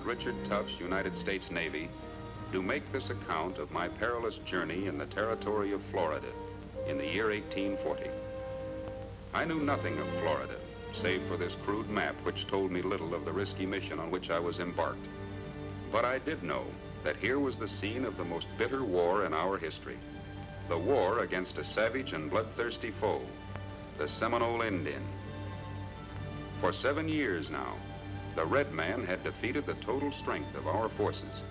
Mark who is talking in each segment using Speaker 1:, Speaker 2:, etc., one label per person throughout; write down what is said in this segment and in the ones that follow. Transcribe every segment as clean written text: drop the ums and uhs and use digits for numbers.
Speaker 1: Richard Tufts, United States Navy, do make this account of my perilous journey in the territory of Florida in the year 1840. I knew nothing of Florida, save for this crude map which told me little of the risky mission on which I was embarked. But I did know that here was the scene of the most bitter war in our history, the war against a savage and bloodthirsty foe, the Seminole Indian. For 7 years now, the Red Man had defeated the total strength of our forces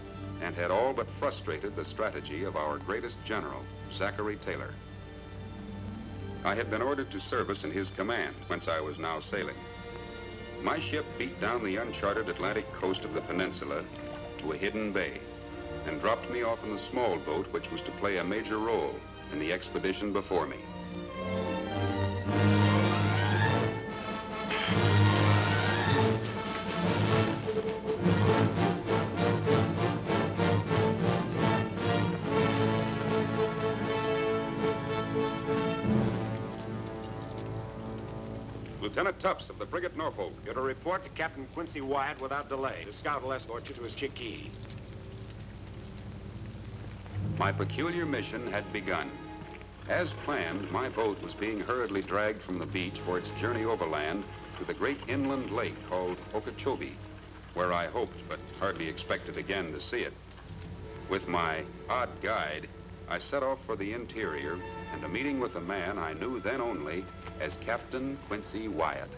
Speaker 1: and had all but frustrated the strategy of our greatest general, Zachary Taylor. I had been ordered to service in his command, whence I was now sailing. My ship beat down the uncharted Atlantic coast of the peninsula to a hidden bay and dropped me off in the small boat which was to play a major role in the expedition before me. Lieutenant Tufts of the frigate Norfolk.
Speaker 2: You're to report to Captain Quincy Wyatt without delay. The scout will escort you to his chickee.
Speaker 1: My peculiar mission had begun. As planned, my boat was being hurriedly dragged from the beach for its journey overland to the great inland lake called Okeechobee, where I hoped, but hardly expected again to see it. With my odd guide, I set off for the interior, and a meeting with a man I knew then only as Captain Quincy Wyatt.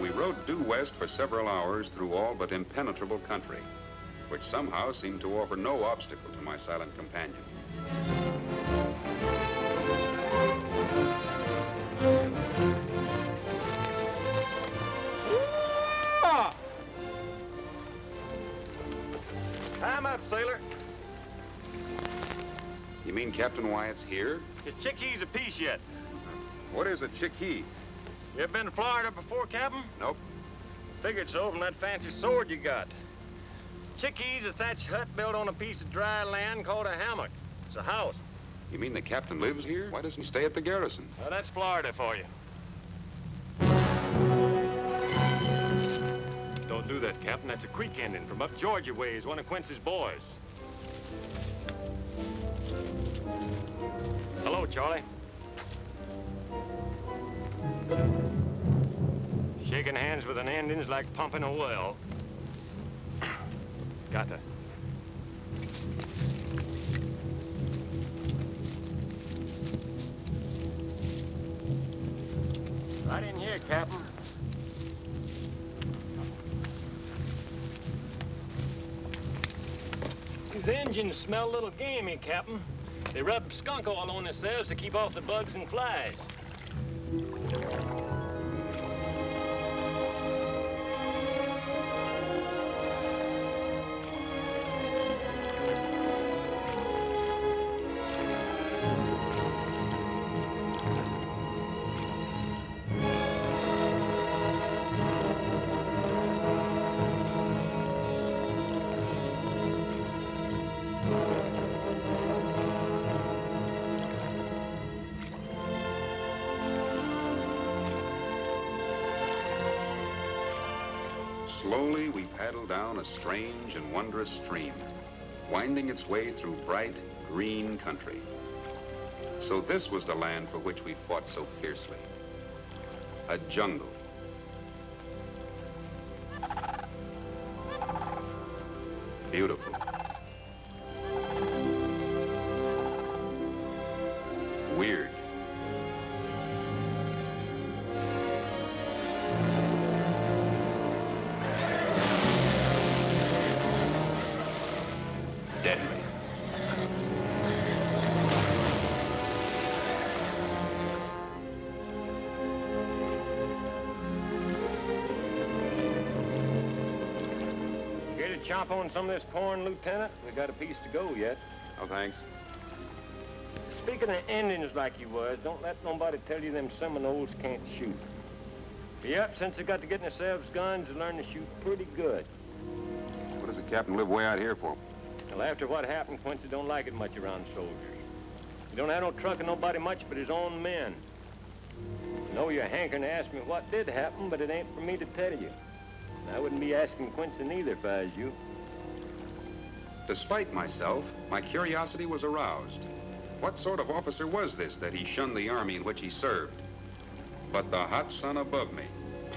Speaker 1: We rode due west for several hours through all but impenetrable country, which somehow seemed to offer no obstacle to my silent companion.
Speaker 3: Time up, sailor.
Speaker 1: You mean Captain Wyatt's here?
Speaker 3: His chickee's a piece yet.
Speaker 1: What is a chickee?
Speaker 3: You ever been to Florida before, Captain?
Speaker 1: Nope.
Speaker 3: Figured so from that fancy sword you got. Chickee's a thatched hut built on a piece of dry land called a hammock. It's a house.
Speaker 1: You mean the captain lives here? Why doesn't he stay at the garrison?
Speaker 3: Well, that's Florida for you. Don't do that, Captain. That's a creek ending from up Georgia ways, one of Quincy's boys. Hello, Charlie. Shaking hands with an Indian's like pumping a well. Got to. Right in here, Captain. These engines smell a little gamey, Captain. They rub skunk oil on themselves to keep off the bugs and flies.
Speaker 1: Slowly, we paddled down a strange and wondrous stream, winding its way through bright, green country. So this was the land for which we fought so fiercely. A jungle. Beautiful. Weird. Deadly.
Speaker 3: Care to chomp on some of this corn, Lieutenant? We got a piece to go yet.
Speaker 1: Oh, thanks.
Speaker 3: Speaking of Indians like you was, don't let nobody tell you them Seminoles can't shoot. Yep, since they got to getting themselves guns, they learn to shoot pretty good.
Speaker 1: What does the captain live way out here for?
Speaker 3: Well, after what happened, Quincy don't like it much around soldiers. He don't have no truck and nobody much but his own men. I know you're hankering to ask me what did happen, but it ain't for me to tell you. And I wouldn't be asking Quincy neither if I was you.
Speaker 1: Despite myself, my curiosity was aroused. What sort of officer was this that he shunned the army in which he served? But the hot sun above me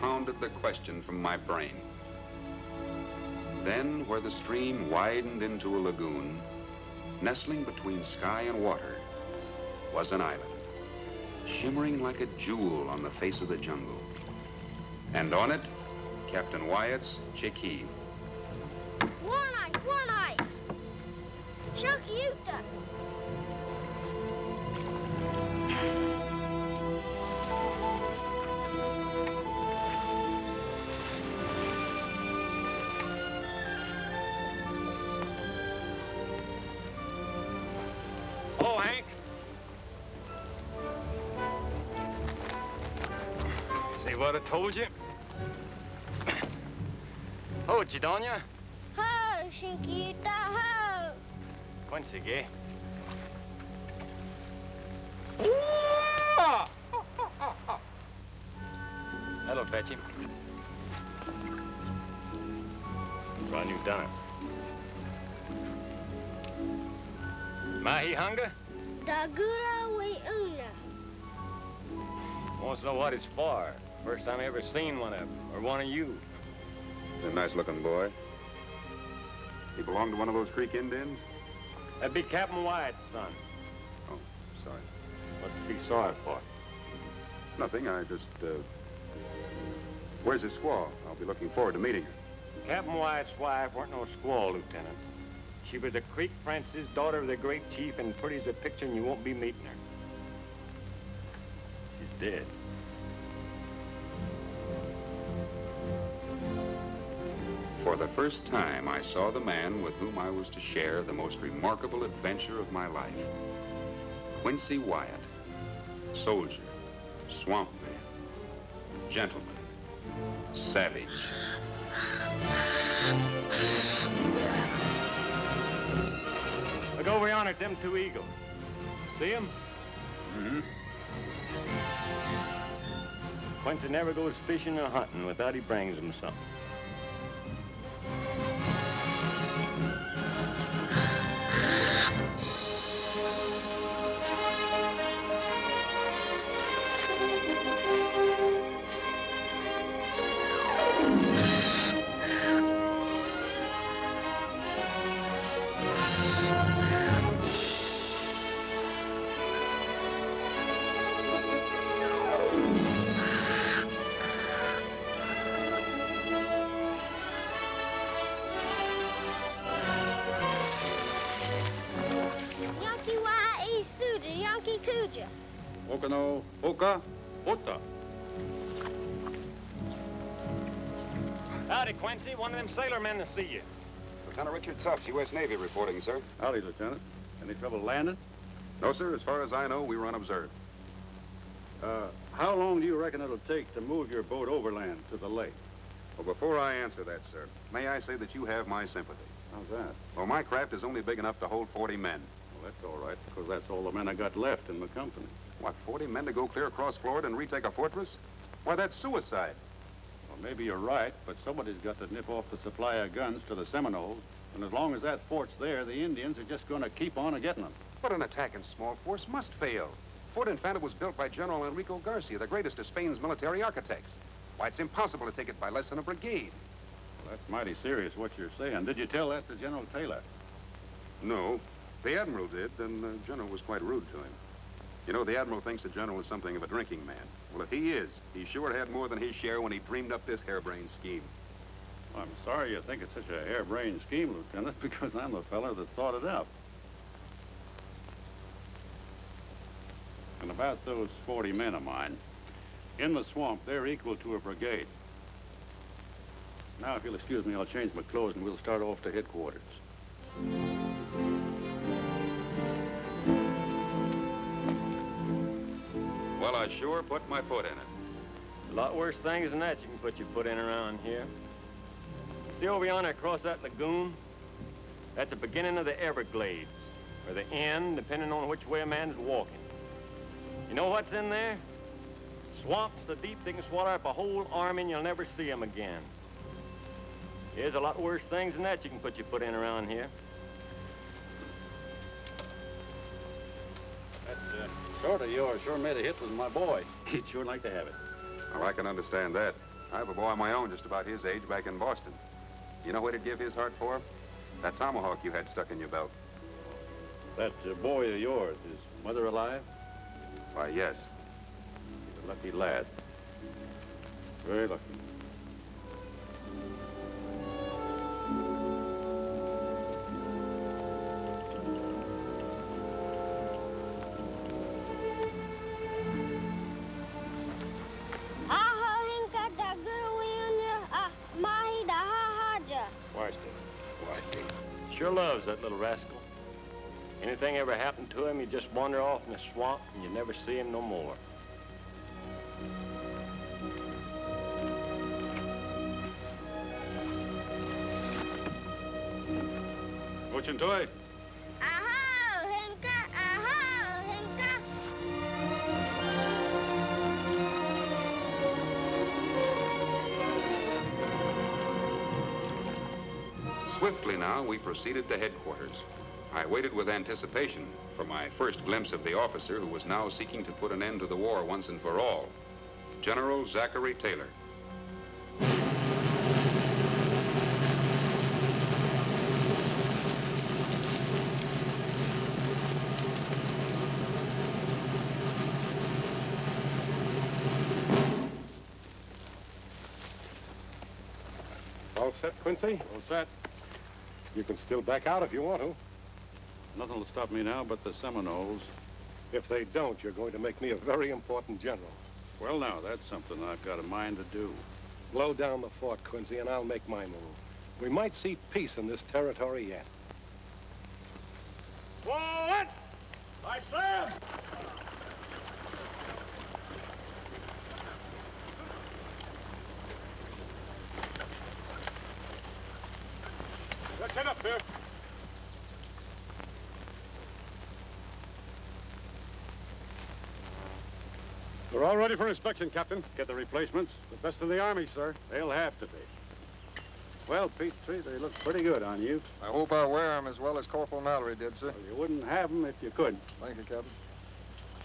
Speaker 1: pounded the question from my brain. Then, where the stream widened into a lagoon, nestling between sky and water, was an island, shimmering like a jewel on the face of the jungle. And on it, Captain Wyatt's Chickee.
Speaker 4: Warnight! Chunky Utah!
Speaker 3: Oh, Hank. See what I told you? Ho, Jidonia.
Speaker 4: Ho, Chiquita, ho!
Speaker 3: Quincy, gay. That'll fetch him. Run, you've done it. Mahi hunger?
Speaker 4: Dagura we una.
Speaker 3: Wants to know what it's for. First time I ever seen one of them, or one of you.
Speaker 1: He's a nice-looking boy. He belonged to one of those Creek Indians?
Speaker 3: That'd be Captain Wyatt's son.
Speaker 1: Oh, sorry.
Speaker 3: What's to be sorry for?
Speaker 1: Nothing, I just, Where's his squaw? I'll be looking forward to meeting her.
Speaker 3: Captain Wyatt's wife weren't no squaw, Lieutenant. She was a Creek Francis, daughter of the great chief, and pretty as a picture, and you won't be meeting her. She's dead.
Speaker 1: For the first time, I saw the man with whom I was to share the most remarkable adventure of my life. Quincy Wyatt, soldier, swamp man, gentleman, savage.
Speaker 3: Look over yonder at them two eagles. See them?
Speaker 1: Mm-hmm.
Speaker 3: Quincy never goes fishing or hunting without he brings them something.
Speaker 1: Okano, Oka, Ota.
Speaker 3: Howdy, Quincy. One of them sailormen to see you.
Speaker 1: Lieutenant Richard Tufts, U.S. Navy reporting, sir.
Speaker 5: Howdy, Lieutenant. Any trouble landing?
Speaker 1: No, sir. As far as I know, we were unobserved.
Speaker 5: How long do you reckon it'll take to move your boat overland to the lake?
Speaker 1: Well, before I answer that, sir, may I say that you have my sympathy.
Speaker 5: How's that?
Speaker 1: Well, my craft is only big enough to hold 40 men.
Speaker 5: Well, that's all right, because that's all the men I got left in my company.
Speaker 1: What, 40 men to go clear across Florida and retake a fortress? Why, that's suicide.
Speaker 5: Well, maybe you're right, but somebody's got to nip off the supply of guns to the Seminoles. And as long as that fort's there, the Indians are just going to keep on getting them.
Speaker 1: But an attack in small force must fail. Fort Infanta was built by General Enrico Garcia, the greatest of Spain's military architects. Why, it's impossible to take it by less than a brigade.
Speaker 5: Well, that's mighty serious what you're saying. Did you tell that to General Taylor?
Speaker 1: No. The Admiral did, and the General was quite rude to him. You know, the Admiral thinks the General is something of a drinking man. Well, if he is, he sure had more than his share when he dreamed up this harebrained scheme.
Speaker 5: Well, I'm sorry you think it's such a harebrained scheme, Lieutenant, because I'm the fellow that thought it up. And about those 40 men of mine, in the swamp, they're equal to a brigade. Now, if you'll excuse me, I'll change my clothes and we'll start off to headquarters.
Speaker 1: Well, I sure put my foot in it.
Speaker 3: A lot worse things than that you can put your foot in around here. See over yonder across that lagoon? That's the beginning of the Everglades. or the end, depending on which way a man's walking. You know what's in there? Swamps so deep they can swallow up a whole army and you'll never see them again. There's a lot worse things than that you can put your foot in around here.
Speaker 5: That sword of yours sure made a hit with my boy. He'd sure like to have it.
Speaker 1: Well, I can understand that. I have a boy of my own just about his age back in Boston. You know what he'd give his heart for? That tomahawk you had stuck in your belt.
Speaker 5: That boy of yours, is mother alive?
Speaker 1: Why, yes.
Speaker 5: He's a lucky lad. Very lucky.
Speaker 3: Sure loves that little rascal. Anything ever happened to him, he'd just wander off in the swamp and you'd never see him no more.
Speaker 5: Ochintoy.
Speaker 4: Aho, Hinka! Aho, Hinka!
Speaker 1: Swiftly now, we proceeded to headquarters. I waited with anticipation for my first glimpse of the officer who was now seeking to put an end to the war once and for all, General Zachary Taylor.
Speaker 2: All set, Quincy?
Speaker 5: All set.
Speaker 2: You can still back out if you want to.
Speaker 5: Nothing will stop me now but the Seminoles.
Speaker 2: If they don't, you're going to make me a very important general.
Speaker 5: Well, now, that's something I've got a mind to do.
Speaker 2: Blow down the fort, Quincy, and I'll make my move. We might see peace in this territory yet.
Speaker 5: Forward! I slam!
Speaker 2: Let's head up, sir. We're all ready for inspection, Captain.
Speaker 5: Get the replacements?
Speaker 2: The best in the Army, sir.
Speaker 5: They'll have to be. Well, Peachtree, they look pretty good on you.
Speaker 6: I hope I wear them as well as Corporal Mallory did, sir.
Speaker 5: Well, you wouldn't have them if you could.
Speaker 6: Thank you, Captain.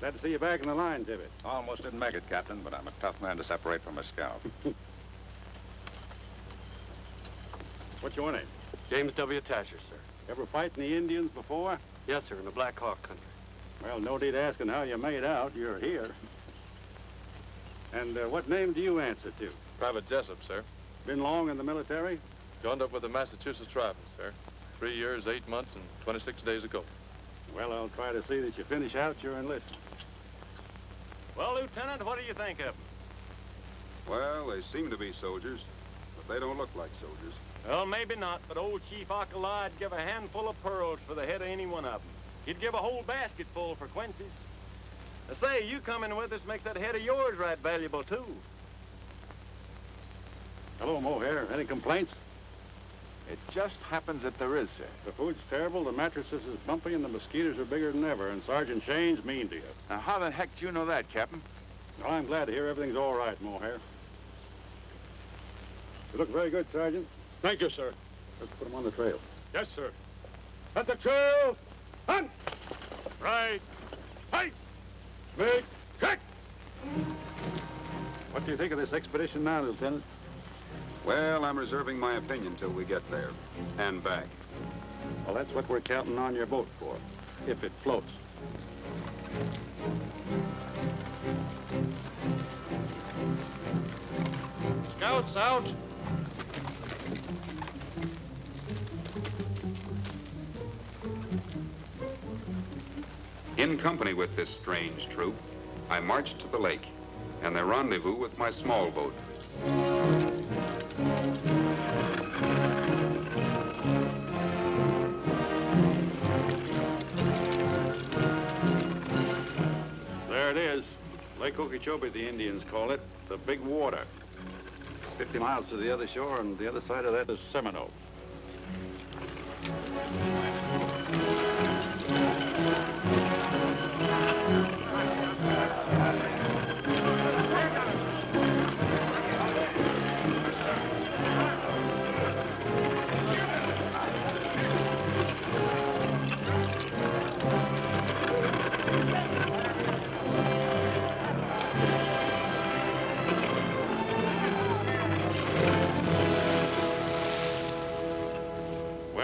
Speaker 5: Glad to see you back in the line, Tibbet.
Speaker 7: Almost didn't make it, Captain, but I'm a tough man to separate from a scout.
Speaker 5: What's your name?
Speaker 8: James W. Tasher, sir.
Speaker 5: Ever fight in the Indians before?
Speaker 8: Yes, sir, in the Black Hawk country.
Speaker 5: Well, no need asking how you made out. You're here. And what name do you answer to?
Speaker 9: Private Jessup, sir.
Speaker 5: Been long in the military?
Speaker 9: Joined up with the Massachusetts Rifles, sir. 3 years, 8 months, and 26 days ago.
Speaker 5: Well, I'll try to see that you finish out your enlistment.
Speaker 3: Well, Lieutenant, what do you think of them?
Speaker 1: Well, they seem to be soldiers, but they don't look like soldiers.
Speaker 3: Well, maybe not, but old Chief Alkala'd give a handful of pearls for the head of any one of them. He'd give a whole basket full for Quincy's. I say, you coming with us makes that head of yours right valuable, too.
Speaker 5: Hello, Mohair. Any complaints?
Speaker 7: It just happens that there is, sir.
Speaker 5: The food's terrible, the mattresses is bumpy, and the mosquitoes are bigger than ever, and Sergeant Shane's mean to you.
Speaker 7: Now, how the heck do you know that, Captain?
Speaker 5: Well, I'm glad to hear everything's all right, Mohair. You look very good, Sergeant.
Speaker 2: Thank you, sir.
Speaker 5: Let's put him on the trail.
Speaker 2: Yes, sir. At the trail! Hunt!
Speaker 5: Right.
Speaker 2: Heights! Make kick!
Speaker 5: What do you think of this expedition now, Lieutenant?
Speaker 1: Well, I'm reserving my opinion till we get there and back.
Speaker 5: Well, that's what we're counting on your boat for, if it floats.
Speaker 2: Scouts out!
Speaker 1: In company with this strange troop, I marched to the lake and they rendezvous with my small boat.
Speaker 5: There it is. Lake Okeechobee, the Indians call it. The Big Water. 50 miles to the other shore, and the other side of that is Seminole.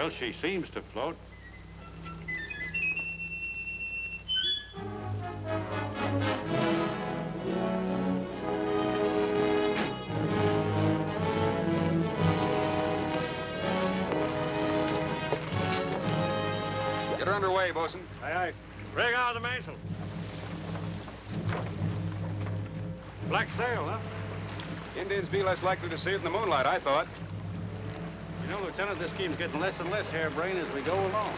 Speaker 5: Well, she seems to float.
Speaker 1: Get her underway, bosun.
Speaker 3: Aye, aye. Rig out the mainsail.
Speaker 5: Black sail, huh?
Speaker 1: Indians be less likely to see it in the moonlight, I thought.
Speaker 5: You know, Lieutenant, this scheme's getting less and less harebrained as we go along.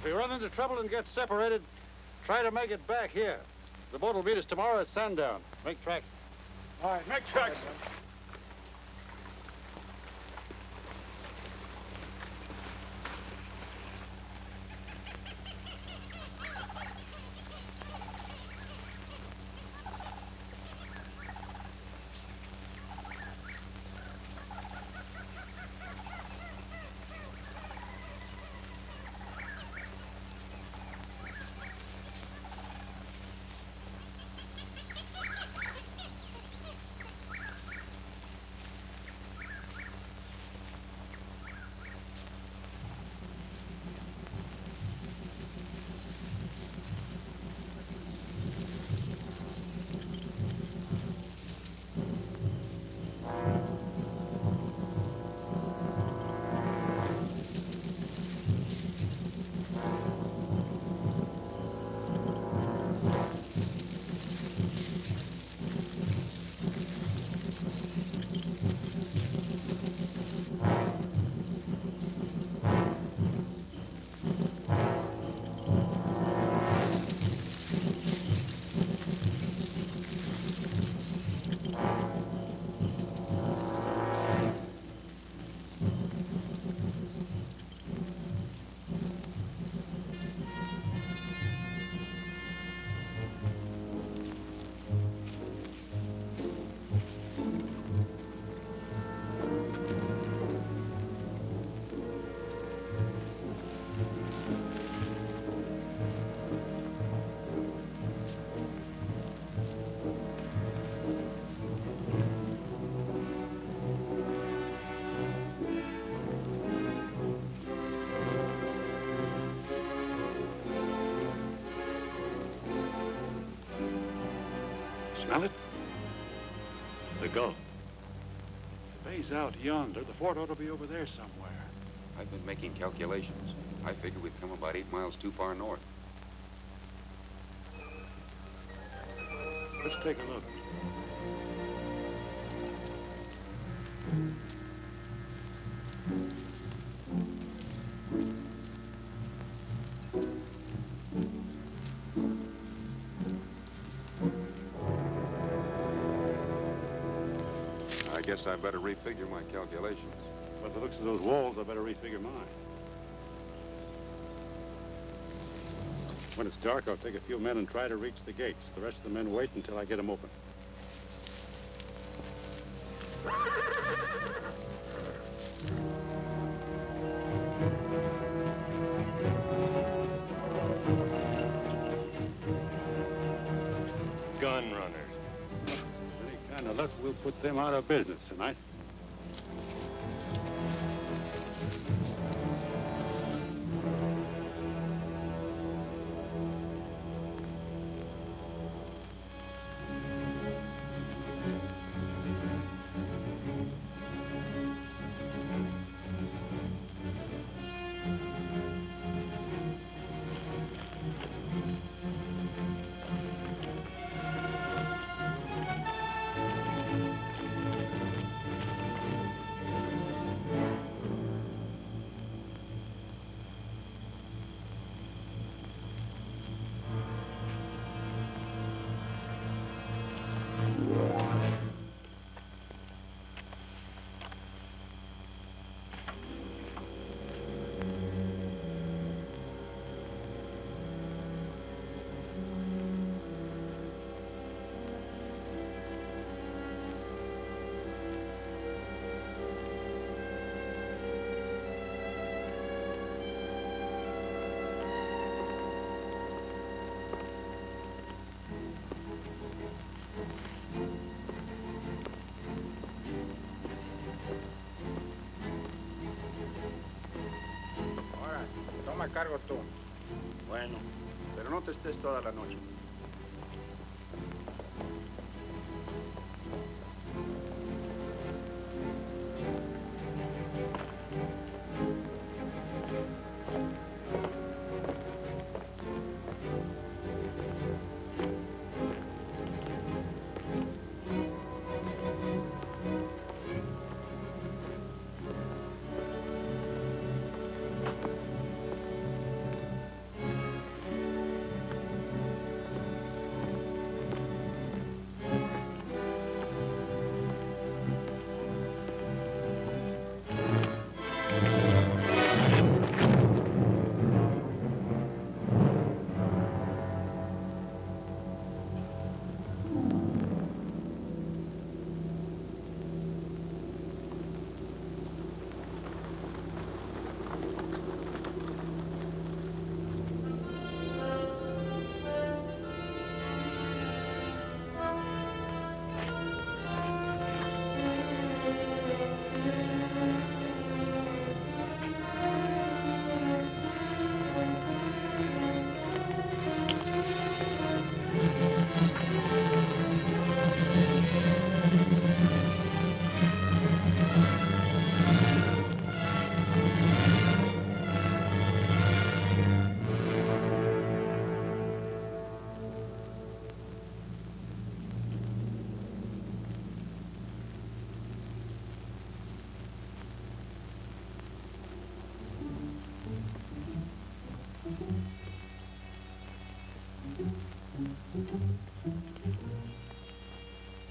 Speaker 5: If we run into trouble and get separated, try to make it back here. The boat will meet us tomorrow at sundown. Make tracks.
Speaker 2: All right, make tracks.
Speaker 3: Smell it? The Gulf.
Speaker 5: Bay's out yonder. The fort ought to be over there somewhere.
Speaker 1: I've been making calculations. I figure we've come about 8 miles too far north.
Speaker 5: Let's take a look.
Speaker 1: I guess I better refigure my calculations.
Speaker 5: By the looks of those walls, I better refigure mine. When it's dark, I'll take a few men and try to reach the gates. The rest of the men wait until I get them open.
Speaker 3: Gun runners.
Speaker 5: Any kind of luck, we'll put them out of business tonight.
Speaker 6: Toma cargo tú.
Speaker 5: Bueno, pero no te estés toda la noche.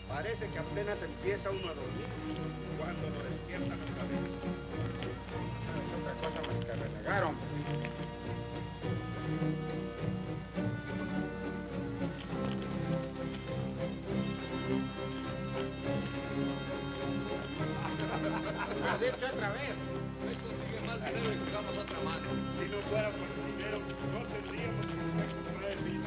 Speaker 10: Parece que apenas empieza uno a dormir cuando lo despiertan otra vez. No es otra cosa más que renegar, hombre. Lo has dicho otra vez.
Speaker 8: Esto sigue más dinero y jugamos otra mano.
Speaker 10: Si no fuera por el dinero, no tendríamos que comprar el vino.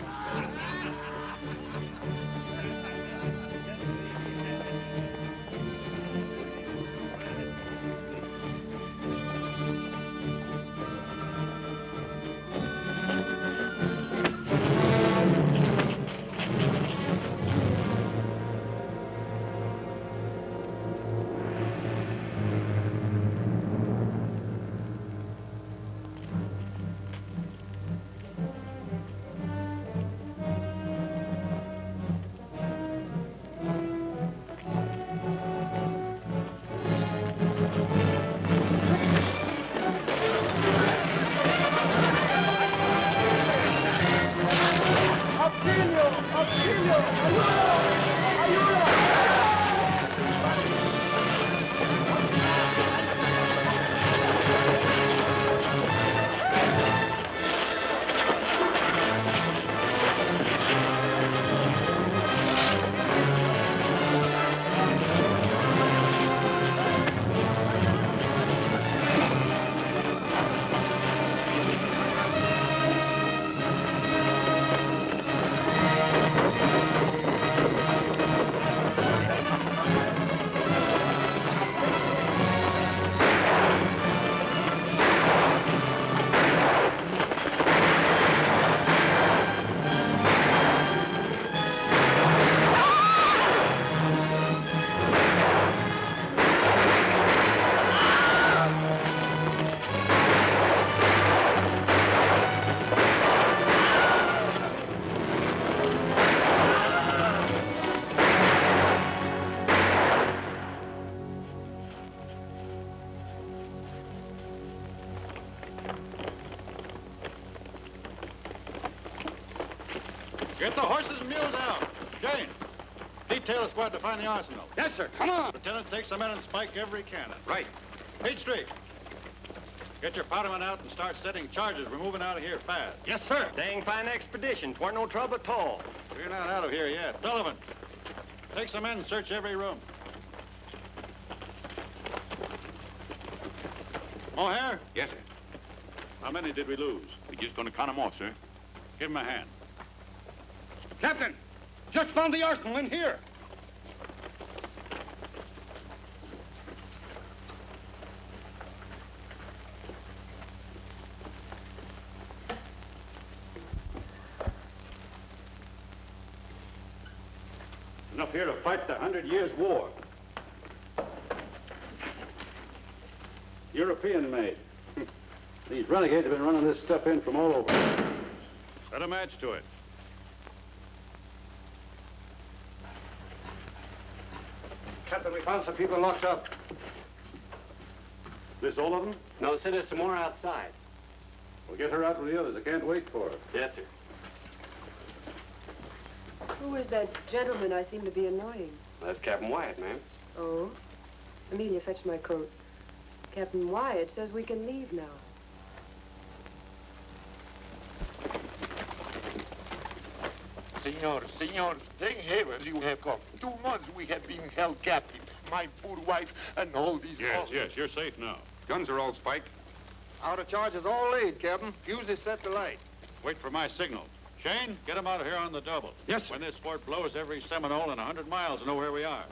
Speaker 5: Get the horses and mules out. Jane, detail a squad to find the arsenal.
Speaker 10: Yes, sir. Come on.
Speaker 5: Lieutenant, take some men and spike every cannon.
Speaker 1: Right.
Speaker 5: Peachtree, get your powdermen out and start setting charges. We're moving out of here fast.
Speaker 3: Yes, sir. Dang fine expedition. 'Tweren't no trouble at all.
Speaker 5: We're not out of here yet. Sullivan, take some men and search every room. O'Hare?
Speaker 7: Yes, sir.
Speaker 5: How many did we lose?
Speaker 7: We're just going to count them off, sir.
Speaker 5: Give him a hand.
Speaker 10: Captain, just found the arsenal in here.
Speaker 5: Enough here to fight the 100 Years' War. European made. These renegades have been running this stuff in from all over. Set a match to it.
Speaker 2: Captain, we found some people locked up.
Speaker 5: This all of them?
Speaker 3: No, sir, there's some more outside.
Speaker 5: Well, get her out with the others. I can't wait for her.
Speaker 3: Yes, sir.
Speaker 11: Who is that gentleman I seem to be annoying?
Speaker 3: That's Captain Wyatt, ma'am.
Speaker 11: Oh? Amelia, fetch my coat. Captain Wyatt says we can leave now.
Speaker 12: Senor, thank heavens you have come. 2 months we have been held captive. My poor wife and all these...
Speaker 5: Yes, you're safe now.
Speaker 1: Guns are all spiked.
Speaker 6: Out of charges all laid, Captain. Fuse is set to light.
Speaker 5: Wait for my signal. Shane, get them out of here on the double.
Speaker 10: Yes, sir.
Speaker 5: When this fort blows, every Seminole in 100 miles will know where we are.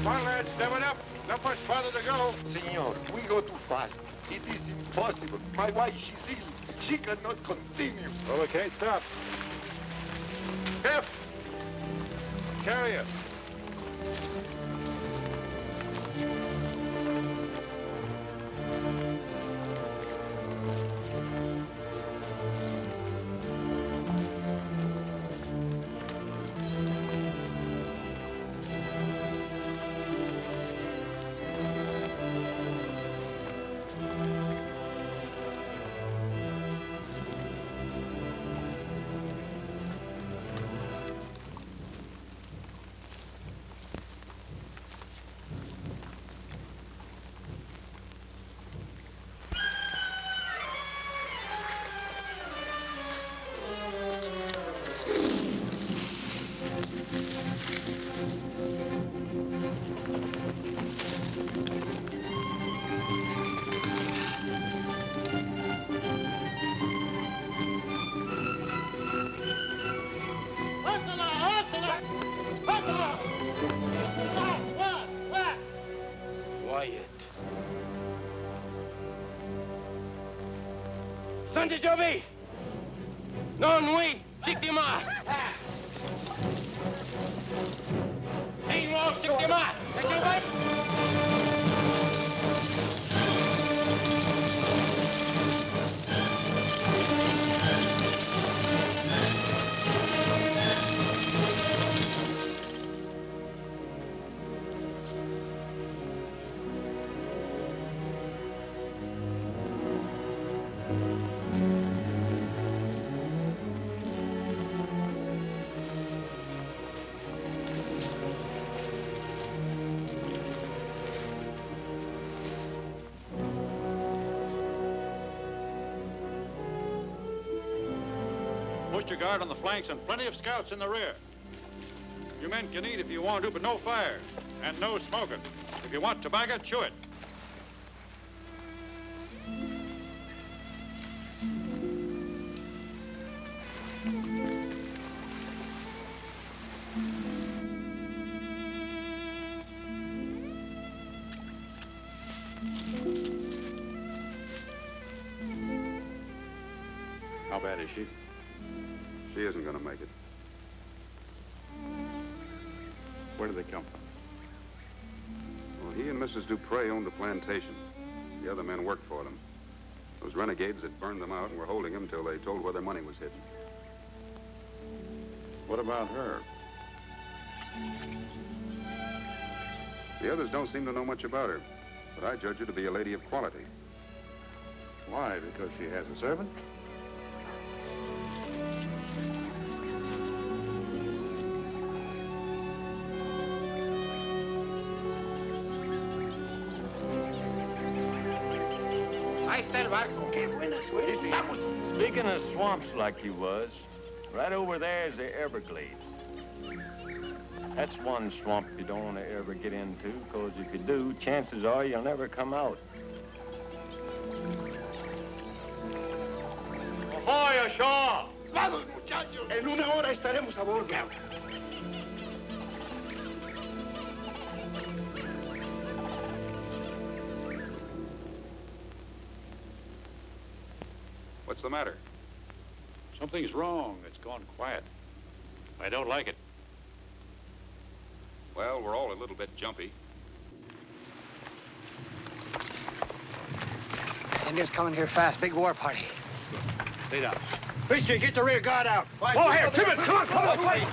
Speaker 10: Come on, lads, step it up. Not much farther to go.
Speaker 12: Senor, we go too fast. It is impossible. My wife, she's ill. She cannot continue.
Speaker 2: Well, we can't stop.
Speaker 10: Hef! Carry it.
Speaker 8: Wyatt.
Speaker 10: Sandy Joby! Non, oui, victima! Ain't wrong, victima! Take your wife!
Speaker 5: Post your guard on the flanks and plenty of scouts in the rear. You men can eat if you want to, but no fire. And no smoking. If you want tobacco, chew it. How bad is she?
Speaker 1: She isn't going to make it.
Speaker 5: Where do they come from?
Speaker 1: Well, he and Mrs. Dupre owned a plantation. The other men worked for them. Those renegades had burned them out and were holding them until they told where their money was hidden.
Speaker 5: What about her?
Speaker 1: The others don't seem to know much about her, but I judge her to be a lady of quality.
Speaker 5: Why? Because she has a servant?
Speaker 10: Ahí está el barco. Qué buena suerte. Estamos.
Speaker 3: Speaking of swamps like he was, right over there is the Everglades. That's one swamp you don't want to ever get into, because if you do, chances are you'll never come out.
Speaker 12: ¡Ahoy, ashore! ¡Vamos, muchachos! En una hora estaremos a bordo.
Speaker 1: What's the matter?
Speaker 5: Something's wrong. It's gone quiet. I don't like it.
Speaker 1: Well, we're all a little bit jumpy.
Speaker 10: Indians coming here fast. Big war party.
Speaker 5: Stay down.
Speaker 10: Fisher, get the rear guard out. Oh, here, Tibbets, come on, fight.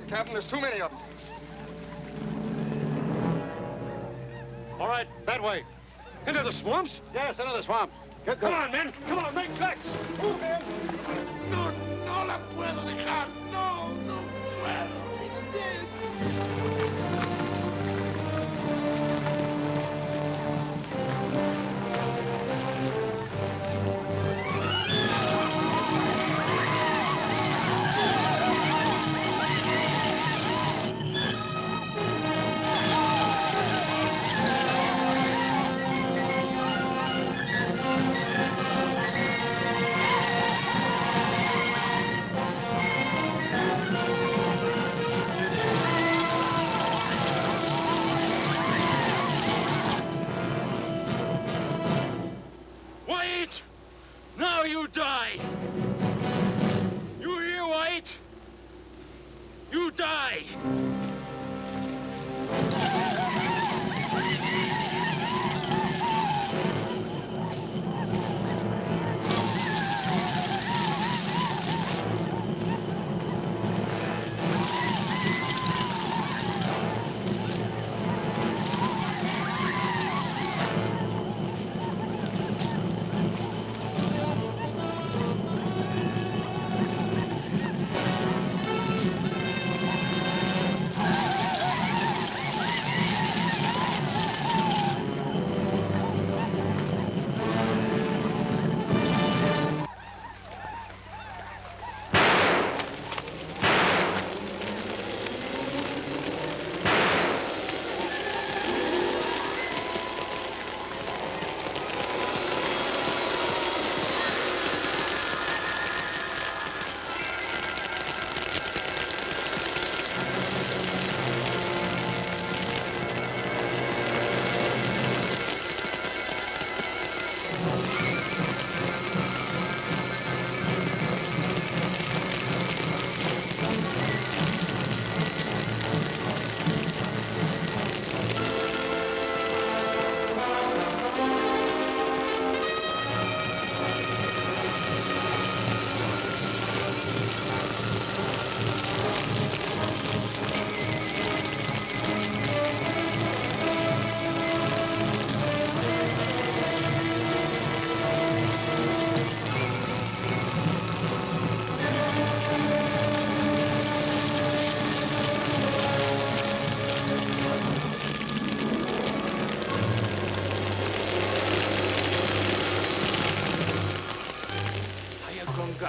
Speaker 6: Captain. There's too many of them.
Speaker 5: All right, that way.
Speaker 6: Into the swamps?
Speaker 5: Yes, into the swamps.
Speaker 6: Come on, men. Come on, make tracks.
Speaker 12: Move, men. No, no la puedo dejar. No, no puedo. He's dead.
Speaker 13: Now you die! You hear, White? You die!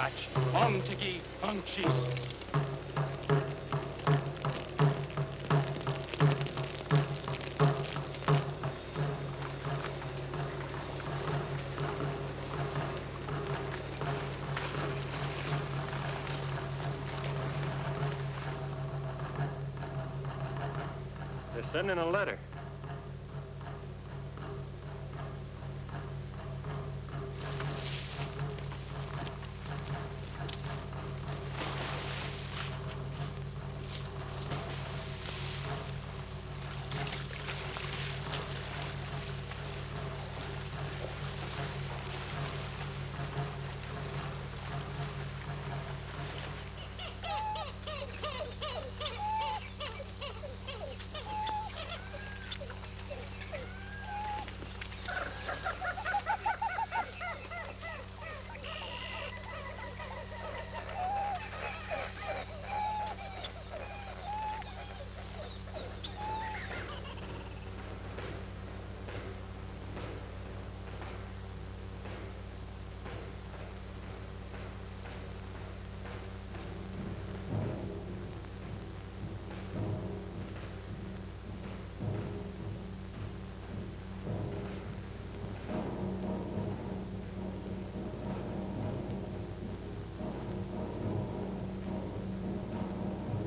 Speaker 13: Dutch, Omtiki, Unchis.
Speaker 3: They're sending a letter.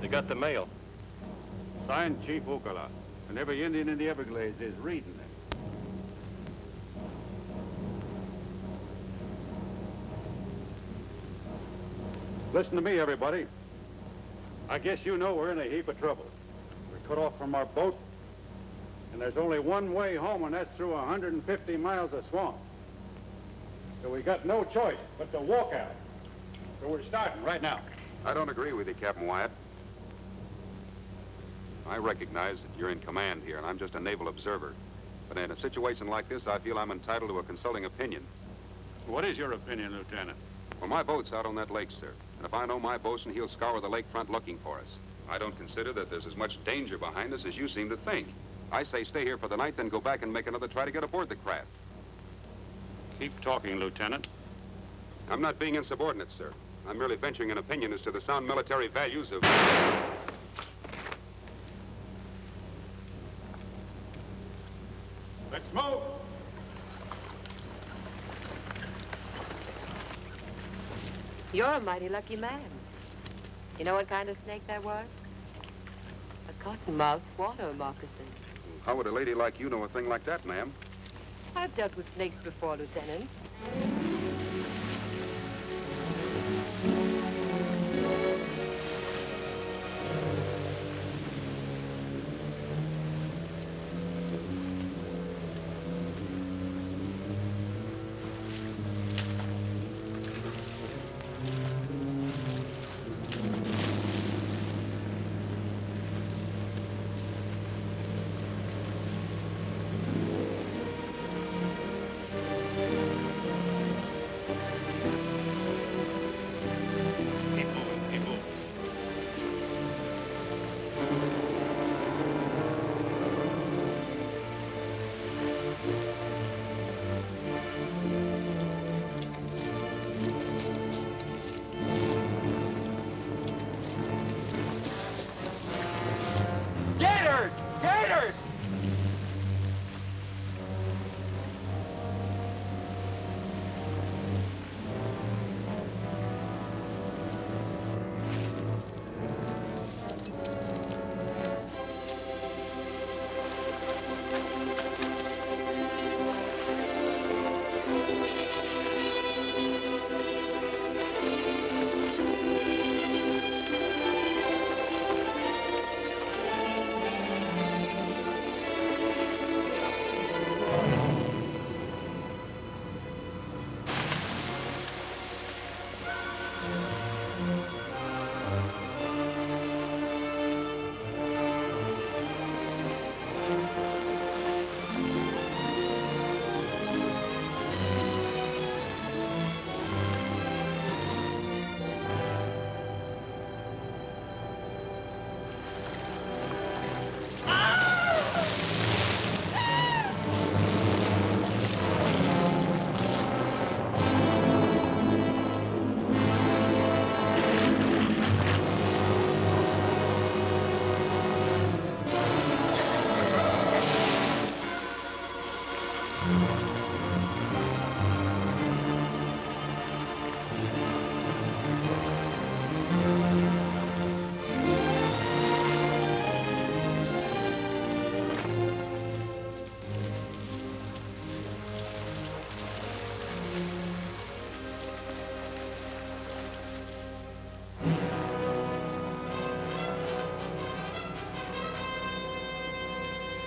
Speaker 3: They got the mail.
Speaker 5: Signed Chief Okala, and every Indian in the Everglades is reading it. Listen to me, everybody. I guess you know we're in a heap of trouble. We're cut off from our boat, and there's only one way home, and that's through 150 miles of swamp. So we got no choice but to walk out. So we're starting right now.
Speaker 1: I don't agree with you, Captain Wyatt. I recognize that you're in command here, and I'm just a naval observer. But in a situation like this, I feel I'm entitled to a consulting opinion.
Speaker 5: What is your opinion, Lieutenant?
Speaker 1: Well, my boat's out on that lake, sir. And if I know my bosun, he'll scour the lakefront looking for us. I don't consider that there's as much danger behind us as you seem to think. I say stay here for the night, then go back and make another try to get aboard the craft.
Speaker 5: Keep talking, Lieutenant.
Speaker 1: I'm not being insubordinate, sir. I'm merely venturing an opinion as to the sound military values of...
Speaker 5: Let's move!
Speaker 11: You're a mighty lucky man. You know what kind of snake that was? A cottonmouth water moccasin.
Speaker 1: How would a lady like you know a thing like that, ma'am?
Speaker 11: I've dealt with snakes before, Lieutenant.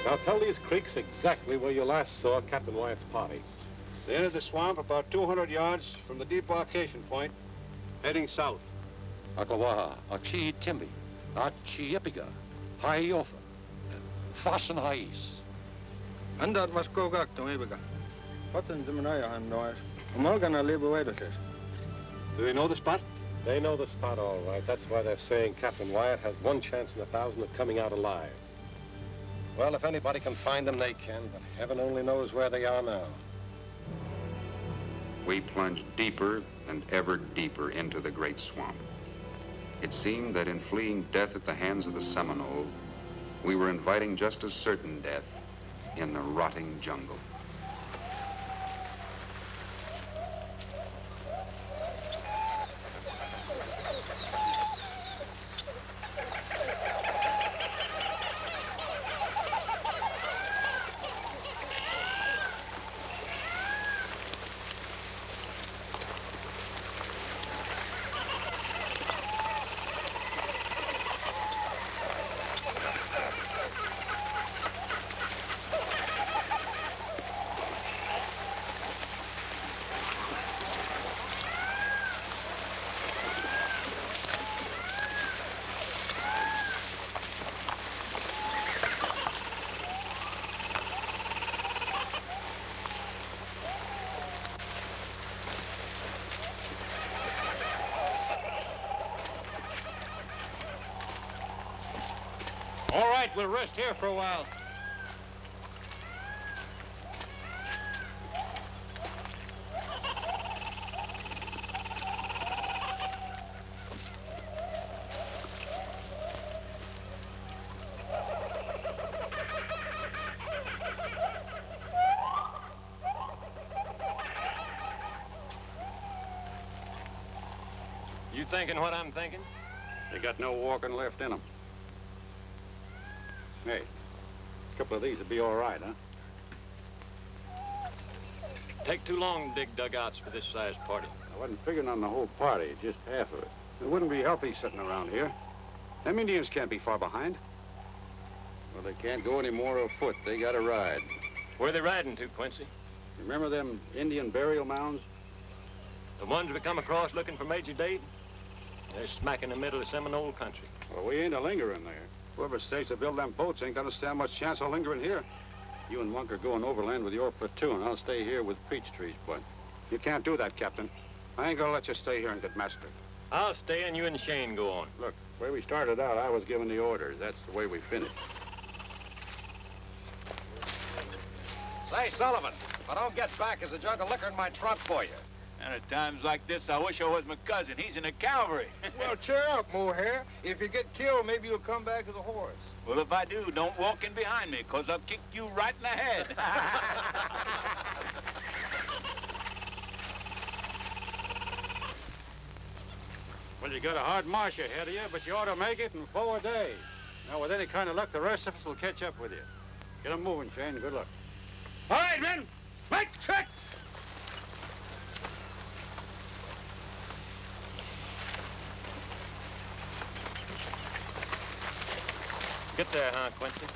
Speaker 2: Now tell these creeks exactly where you last saw Captain Wyatt's party.
Speaker 5: They entered the swamp about 200 yards from the debarkation point, heading south.
Speaker 7: Akawaha, Aki Timbi, Achi Epiga, Haiofa, Fasten Hais.
Speaker 6: Andat was kogak to Ebiga. What's in Zimanaya and noise? Morgana live away to this.
Speaker 5: Do they know the spot?
Speaker 2: They know the spot all right. That's why they're saying Captain Wyatt has 1 chance in 1,000 of coming out alive. Well, if anybody can find them, they can, but heaven only knows where they are now.
Speaker 1: We plunged deeper and ever deeper into the great swamp. It seemed that in fleeing death at the hands of the Seminole, we were inviting just as certain death in the rotting jungle.
Speaker 3: All right, we'll rest here for a while. You thinking what I'm thinking?
Speaker 5: They got no walking left in them. Hey, a couple of these would be all right, huh?
Speaker 3: Take too long to dig dugouts for this size party.
Speaker 5: I wasn't figuring on the whole party, just half of it. It wouldn't be healthy sitting around here. Them Indians can't be far behind. Well, they can't go any more afoot. They got to ride.
Speaker 3: Where are they riding to, Quincy?
Speaker 5: Remember them Indian burial mounds?
Speaker 3: The ones we come across looking for Major Dade? They're smack in the middle of Seminole country.
Speaker 5: Well, we ain't a lingering there. Whoever stays to build them boats ain't gonna stand much chance of lingering here. You and Monk are going overland with your platoon. I'll stay here with peach trees, bud. You can't do that, Captain. I ain't gonna let you stay here and get massacred.
Speaker 3: I'll stay and you and Shane go on.
Speaker 5: Look, the way we started out, I was giving the orders. That's the way we finished.
Speaker 14: Say, Sullivan, if I don't get back, there's a jug of liquor in my trunk for you.
Speaker 15: And at times like this, I wish I was my cousin. He's in the cavalry.
Speaker 6: Well, cheer up, Mohair. If you get killed, maybe you'll come back as a horse.
Speaker 15: Well, if I do, don't walk in behind me, because I'll kick you right in the head.
Speaker 5: Well, you got a hard march ahead of you, but you ought to make it in 4 days. Now, with any kind of luck, the rest of us will catch up with you. Get 'em moving, Shane. Good luck.
Speaker 10: All right, men. Let's cut!
Speaker 3: Get there, huh, Quincy?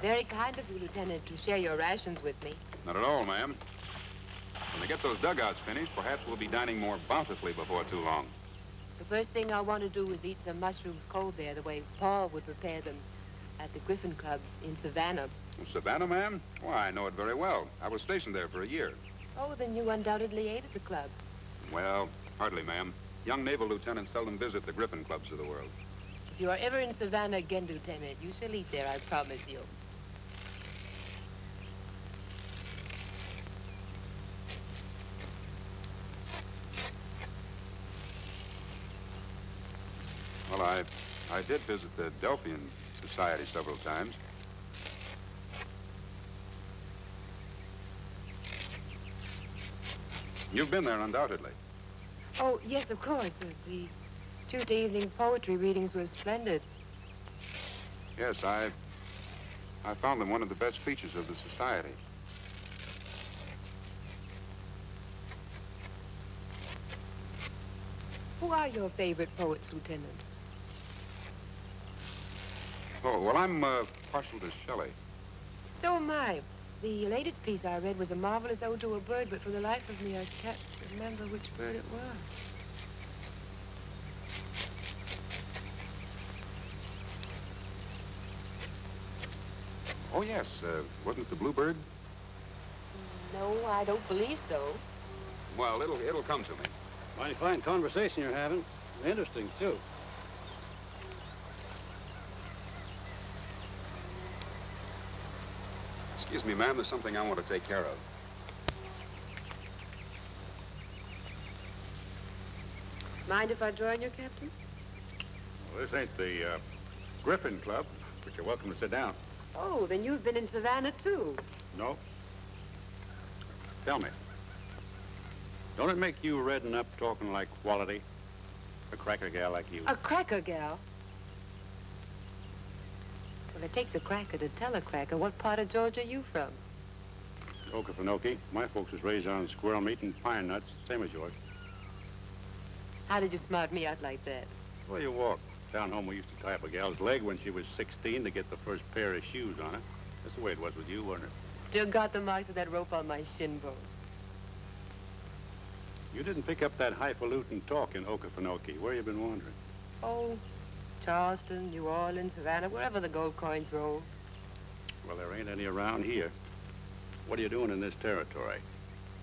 Speaker 11: Very kind of you, Lieutenant, to share your rations with me.
Speaker 7: Not at all, ma'am.
Speaker 1: When they get those dugouts finished, perhaps we'll be dining more bountifully before too long.
Speaker 11: The first thing I want to do is eat some mushrooms cold there, the way Paul would prepare them at the Griffin Club in Savannah.
Speaker 1: Well, Savannah, ma'am? Why, I know it very well. I was stationed there for a year.
Speaker 11: Oh, then you undoubtedly ate at the club.
Speaker 1: Well, hardly, ma'am. Young naval lieutenants seldom visit the Griffin Clubs of the world.
Speaker 11: If you are ever in Savannah again, Lieutenant, you shall eat there, I promise you.
Speaker 1: Well, I did visit the Delphian Society several times. You've been there, undoubtedly.
Speaker 11: Oh, yes, of course. The Tuesday evening poetry readings were splendid.
Speaker 1: Yes, I found them one of the best features of the society.
Speaker 11: Who are your favorite poets, Lieutenant?
Speaker 1: Oh, well, I'm partial to Shelley.
Speaker 11: So am I. The latest piece I read was a marvelous ode to a bird, but for the life of me, I can't remember which bird it was.
Speaker 1: Oh, yes. Wasn't it the bluebird?
Speaker 11: No, I don't believe so.
Speaker 1: Well, it'll come to me.
Speaker 5: Mighty fine conversation you're having. Interesting, too.
Speaker 1: Excuse me, ma'am. There's something I want to take care of.
Speaker 11: Mind if I join you, Captain?
Speaker 5: Well, this ain't the Griffin Club, but you're welcome to sit down.
Speaker 11: Oh, then you've been in Savannah, too.
Speaker 5: No. Tell me, don't it make you redden up talking like quality? A cracker gal like you.
Speaker 11: A cracker gal? Well, it takes a cracker to tell a cracker. What part of Georgia are you from?
Speaker 5: Okefenokee. My folks was raised on squirrel meat and pine nuts, same as yours.
Speaker 11: How did you smart me out like that?
Speaker 5: Well, you walk. Down home, we used to tie up a gal's leg when she was 16 to get the first pair of shoes on her. That's the way it was with you, wasn't it?
Speaker 11: Still got the marks of that rope on my shin bone.
Speaker 5: You didn't pick up that highfalutin talk in Okefenokee. Where you been wandering?
Speaker 11: Oh, Charleston, New Orleans, Savannah, wherever the gold coins roll.
Speaker 5: Well, there ain't any around here. What are you doing in this territory?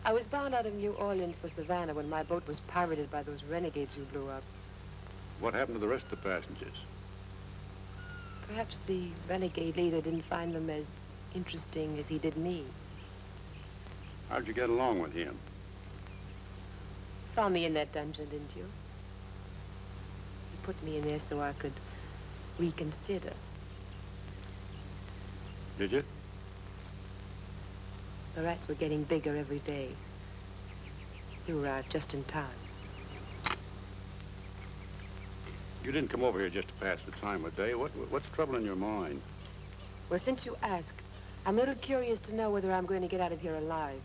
Speaker 11: I was bound out of New Orleans for Savannah when my boat was pirated by those renegades who blew up.
Speaker 5: What happened to the rest of the passengers?
Speaker 11: Perhaps the renegade leader didn't find them as interesting as he did me.
Speaker 5: How'd you get along with him?
Speaker 11: Found me in that dungeon, didn't you? He put me in there so I could reconsider.
Speaker 5: Did you?
Speaker 11: The rats were getting bigger every day. You arrived just in time.
Speaker 5: You didn't come over here just to pass the time of day. What's troubling your mind?
Speaker 11: Well, since you ask, I'm a little curious to know whether I'm going to get out of here alive.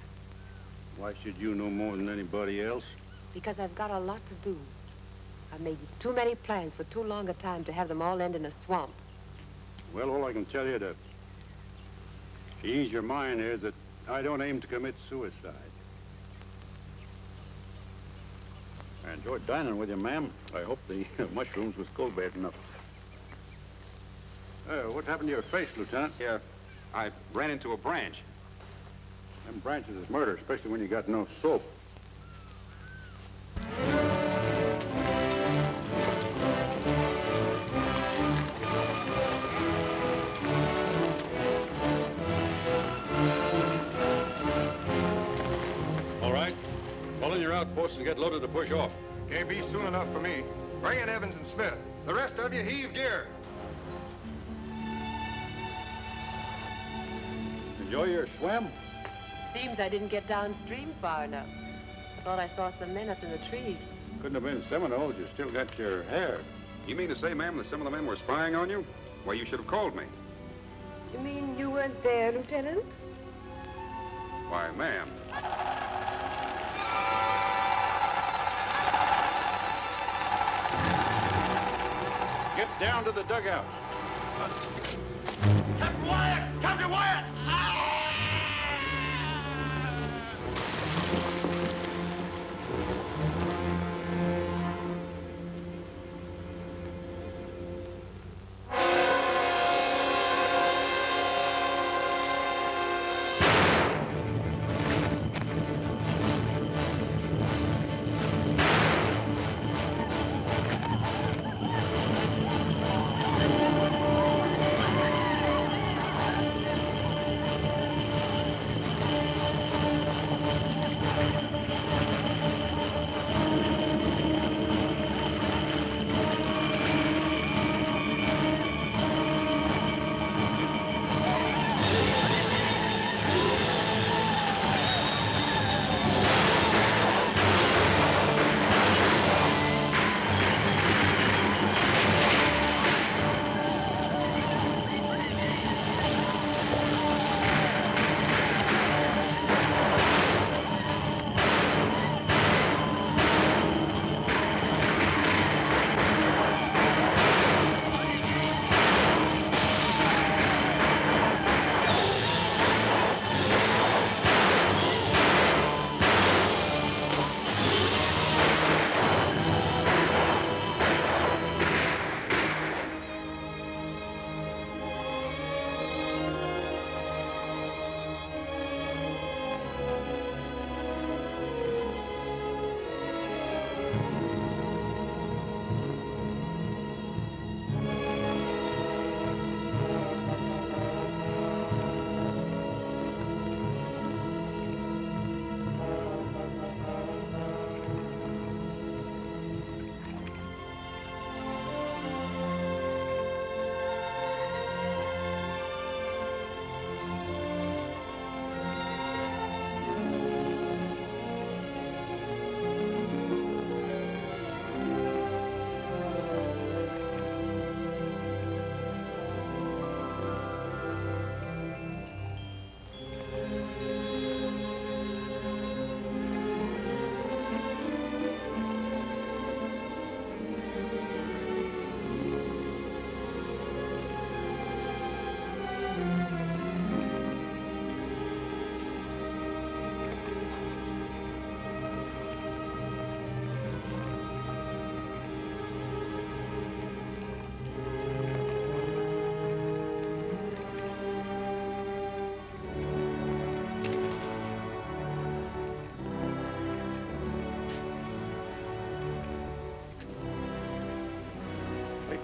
Speaker 5: Why should you know more than anybody else?
Speaker 11: Because I've got a lot to do. I've made too many plans for too long a time to have them all end in a swamp.
Speaker 5: Well, all I can tell you to ease your mind is that I don't aim to commit suicide. I enjoyed dining with you, ma'am. I hope the mushrooms was cold bad enough. What happened to your face, Lieutenant?
Speaker 1: Yeah, I ran into a branch.
Speaker 5: Them branches is murder, especially when you got no soap.
Speaker 16: All right. Pull in your outposts and get loaded to push off.
Speaker 10: Can't be soon enough for me. Bring in Evans and Smith. The rest of you heave gear.
Speaker 5: Enjoy your swim?
Speaker 11: Seems I didn't get downstream far enough. I thought I saw some men up in the trees.
Speaker 5: Couldn't have been Seminoles. You still got your hair.
Speaker 1: You mean to say, ma'am, that some of the men were spying on you? Well, you should have called me.
Speaker 11: You mean you weren't there, Lieutenant?
Speaker 1: Why, ma'am.
Speaker 5: Get down to the dugouts.
Speaker 12: Captain Wyatt! Captain Wyatt!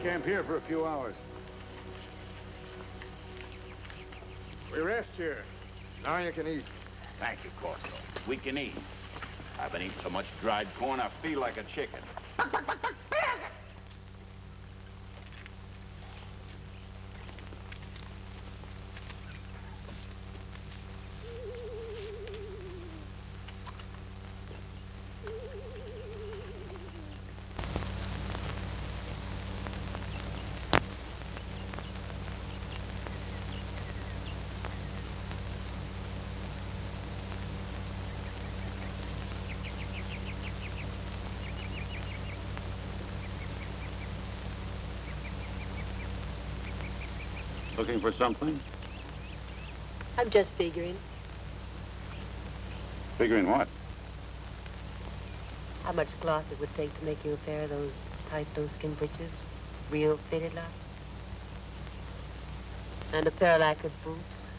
Speaker 5: camp here for a few hours.
Speaker 10: We rest here. Now you can eat.
Speaker 15: Thank you, Corporal. We can eat. I've been eating so much dried corn, I feel like a chicken.
Speaker 5: Looking for something?
Speaker 11: I'm just figuring.
Speaker 5: Figuring what?
Speaker 11: How much cloth it would take to make you a pair of those tight doeskin breeches. Real fitted like. And a pair of lacquered boots.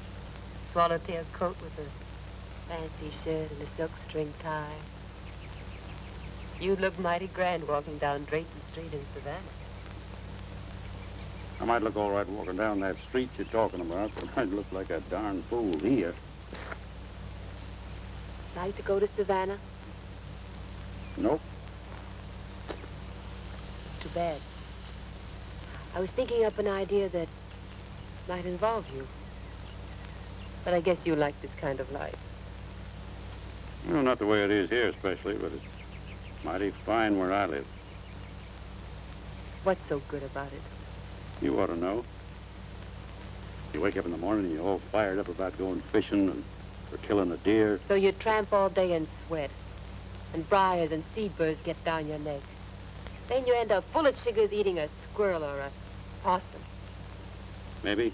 Speaker 11: Swallowtail coat with a fancy shirt and a silk string tie. You'd look mighty grand walking down Drayton Street in Savannah.
Speaker 5: I might look all right walking down that street you're talking about, but I'd look like a darn fool here.
Speaker 11: Like to go to Savannah?
Speaker 5: Nope.
Speaker 11: Too bad. I was thinking up an idea that might involve you. But I guess you like this kind of life.
Speaker 5: Well, not the way it is here especially, but it's mighty fine where I live.
Speaker 11: What's so good about it?
Speaker 5: You ought to know. You wake up in the morning and you're all fired up about going fishing and for killing a deer.
Speaker 11: So you tramp all day and sweat. And briars and seed burrs get down your neck. Then you end up full of chiggers eating a squirrel or a possum.
Speaker 5: Maybe.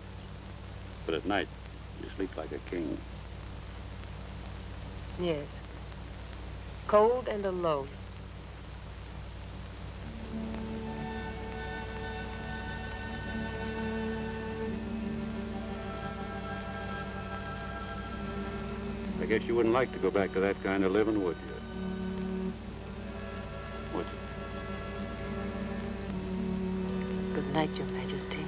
Speaker 5: But at night, you sleep like a king.
Speaker 11: Yes. Cold and alone.
Speaker 5: I guess you wouldn't like to go back to that kind of living, would you? Would you?
Speaker 11: Good night, Your Majesty.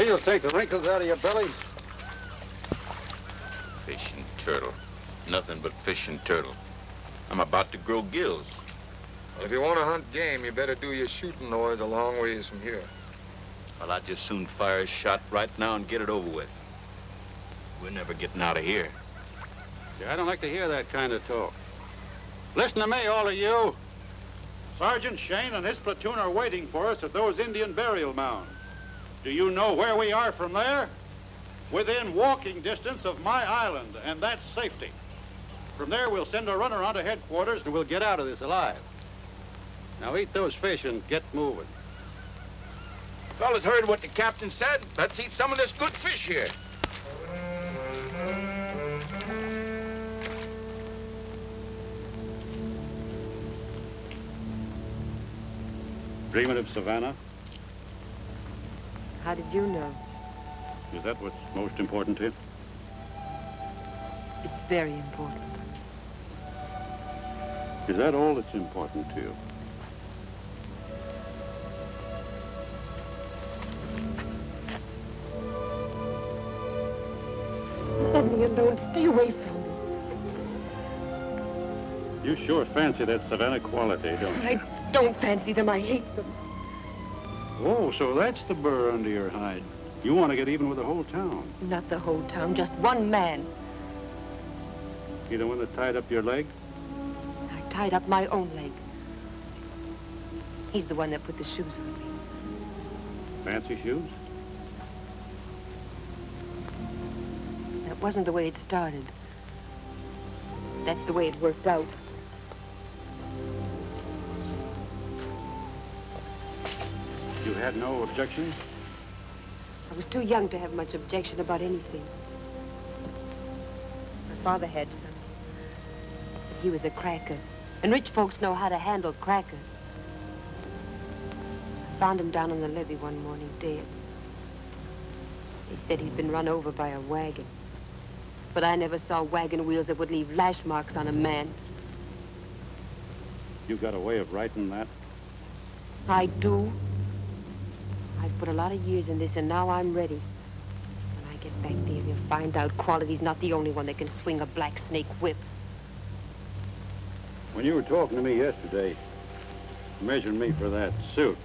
Speaker 5: You'll take the wrinkles out of your bellies.
Speaker 15: Fish and turtle. Nothing but fish and turtle. I'm about to grow gills.
Speaker 10: If you want to hunt game, you better do your shooting noise a long ways from here.
Speaker 15: Well, I'd just soon fire a shot right now and get it over with. We're never getting out of here.
Speaker 5: Yeah, I don't like to hear that kind of talk. Listen to me, all of you. Sergeant Shane and his platoon are waiting for us at those Indian burial mounds. Do you know where we are from there? Within walking distance of my island, and that's safety. From there, we'll send a runner on to headquarters, and we'll get out of this alive. Now eat those fish and get moving.
Speaker 15: Fellas heard what the captain said. Let's eat some of this good fish here.
Speaker 5: Dreaming of Savannah?
Speaker 11: How did you know?
Speaker 5: Is that what's most important to you?
Speaker 11: It's very important.
Speaker 5: Is that all that's important to you?
Speaker 11: Let me alone. Stay away from me.
Speaker 5: You sure fancy that Savannah quality, don't you?
Speaker 11: I don't fancy them. I hate them.
Speaker 5: Oh, so that's the burr under your hide. You want to get even with the whole town.
Speaker 11: Not the whole town, just one man.
Speaker 5: You the one that tied up your leg?
Speaker 11: I tied up my own leg. He's the one that put the shoes on me.
Speaker 5: Fancy shoes?
Speaker 11: That wasn't the way it started. That's the way it worked out.
Speaker 5: You had no objection?
Speaker 11: I was too young to have much objection about anything. My father had some. But he was a cracker. And rich folks know how to handle crackers. I found him down on the levee one morning, dead. They said he'd been run over by a wagon. But I never saw wagon wheels that would leave lash marks on a man.
Speaker 5: You got a way of writing that?
Speaker 11: I do. I've put a lot of years in this, and now I'm ready. When I get back there, you'll find out Quality's not the only one that can swing a black snake whip.
Speaker 5: When you were talking to me yesterday, measuring me for that suit,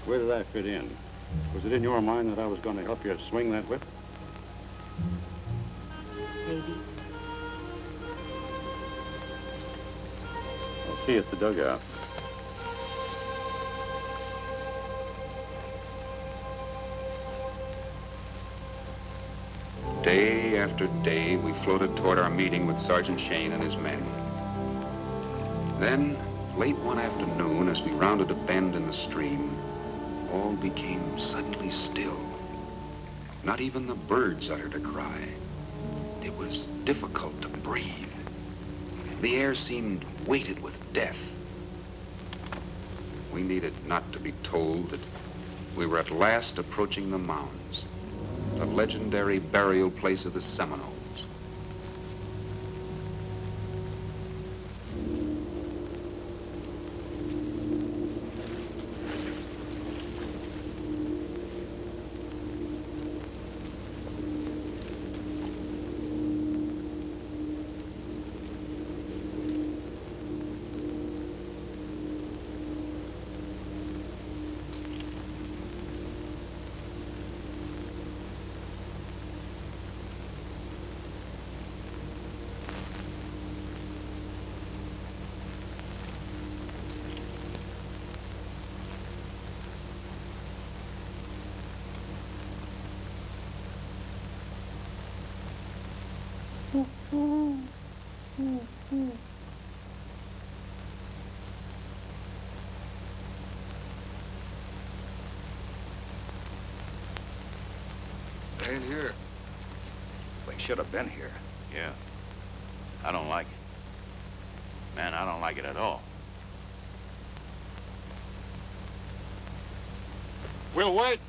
Speaker 5: where did I fit in? Was it in your mind that I was going to help you swing that whip?
Speaker 11: Maybe.
Speaker 5: I'll see you at the dugout.
Speaker 1: Day after day, we floated toward our meeting with Sergeant Shane and his men. Then, late one afternoon, as we rounded a bend in the stream, all became suddenly still. Not even the birds uttered a cry. It was difficult to breathe. The air seemed weighted with death. We needed not to be told that we were at last approaching the mounds, the legendary burial place of the Seminoles.
Speaker 7: They ain't here. They should have been here.
Speaker 15: Yeah. I don't like it. Man, I don't like it at all.
Speaker 5: We'll wait.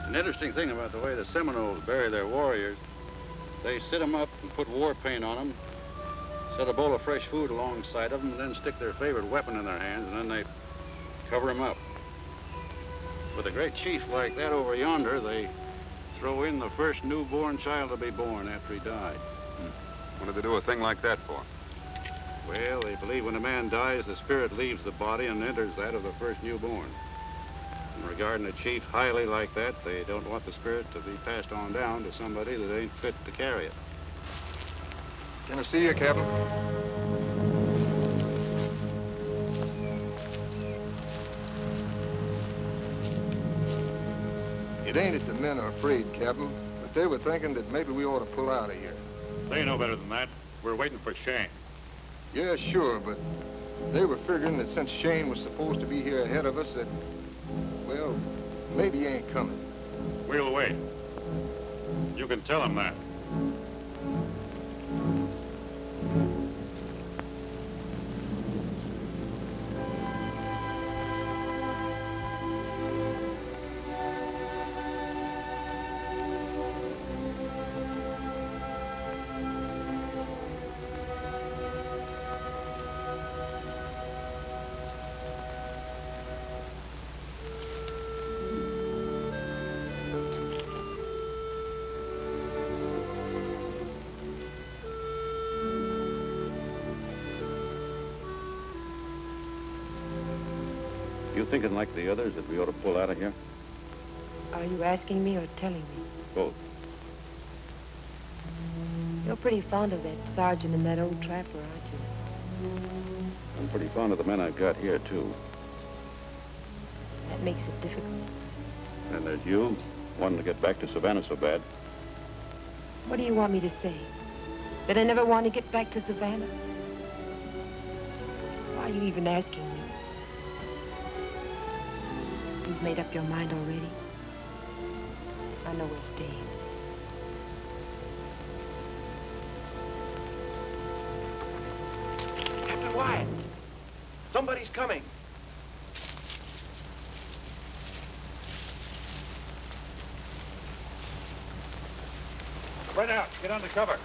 Speaker 5: An interesting thing about the way the Seminoles bury their warriors, they sit them up and put war paint on them, set a bowl of fresh food alongside of them, and then stick their favorite weapon in their hands, and then they cover them up. With a great chief like that over yonder, they throw in the first newborn child to be born after he died.
Speaker 7: What did they do a thing like that for?
Speaker 5: Well, they believe when a man dies, the spirit leaves the body and enters that of the first newborn. And regarding a chief highly like that, they don't want the spirit to be passed on down to somebody that ain't fit to carry it.
Speaker 10: Can I see you, Captain? It ain't that the men are afraid, Captain, but
Speaker 17: they were thinking that maybe we ought to pull out of here.
Speaker 5: They know better than that. We're waiting for Shane.
Speaker 17: Yeah, sure, but they were figuring that since Shane was supposed to be here ahead of us, that, well, maybe he ain't coming.
Speaker 5: We'll wait. You can tell him that. You thinking like the others that we ought to pull out of here?
Speaker 11: Are you asking me or telling me?
Speaker 5: Both.
Speaker 11: You're pretty fond of that sergeant and that old trapper, aren't you?
Speaker 5: I'm pretty fond of the men I've got here, too.
Speaker 11: That makes it difficult.
Speaker 5: And there's you, wanting to get back to Savannah so bad.
Speaker 11: What do you want me to say? That I never want to get back to Savannah? Why are you even asking me? You've made up your mind already? I know we're staying.
Speaker 14: Captain Wyatt! Somebody's coming.
Speaker 5: Right out. Get under cover.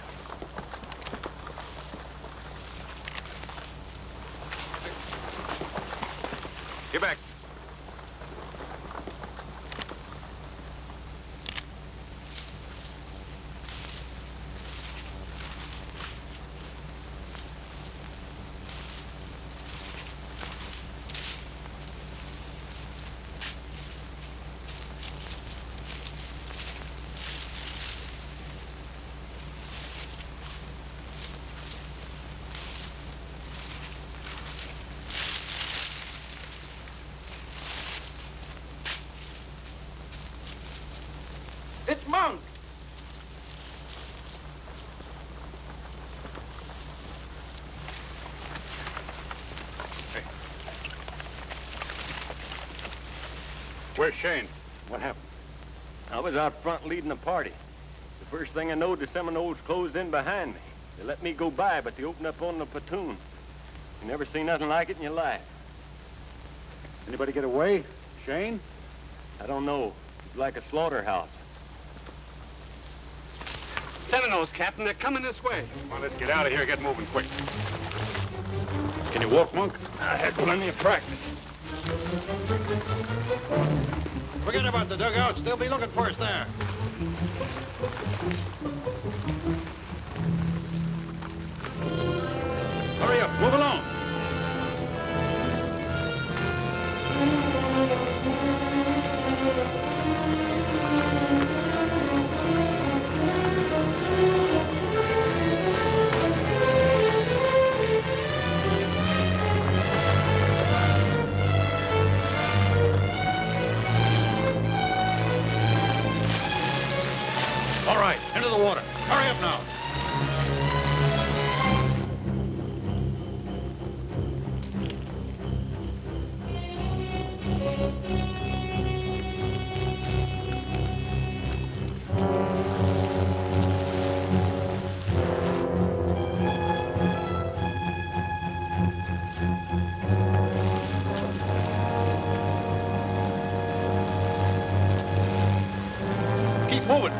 Speaker 5: Get back.
Speaker 14: It's Monk!
Speaker 5: Hey. Where's Shane? What happened?
Speaker 3: I was out front leading a party. The first thing I knowed, the Seminoles closed in behind me. They let me go by, but they opened up on the platoon. You never seen nothing like it in your life.
Speaker 5: Anybody get away? Shane?
Speaker 3: I don't know. It's like a slaughterhouse.
Speaker 5: Seminoles, Captain. They're coming this way. Come on, let's get out of here. Get moving quick. Can you walk, Monk?
Speaker 3: I had plenty of practice.
Speaker 14: Forget about the dugouts. They'll be looking for us there.
Speaker 5: Hurry up. Move along.
Speaker 14: All right, into the water. Hurry up now. Keep moving.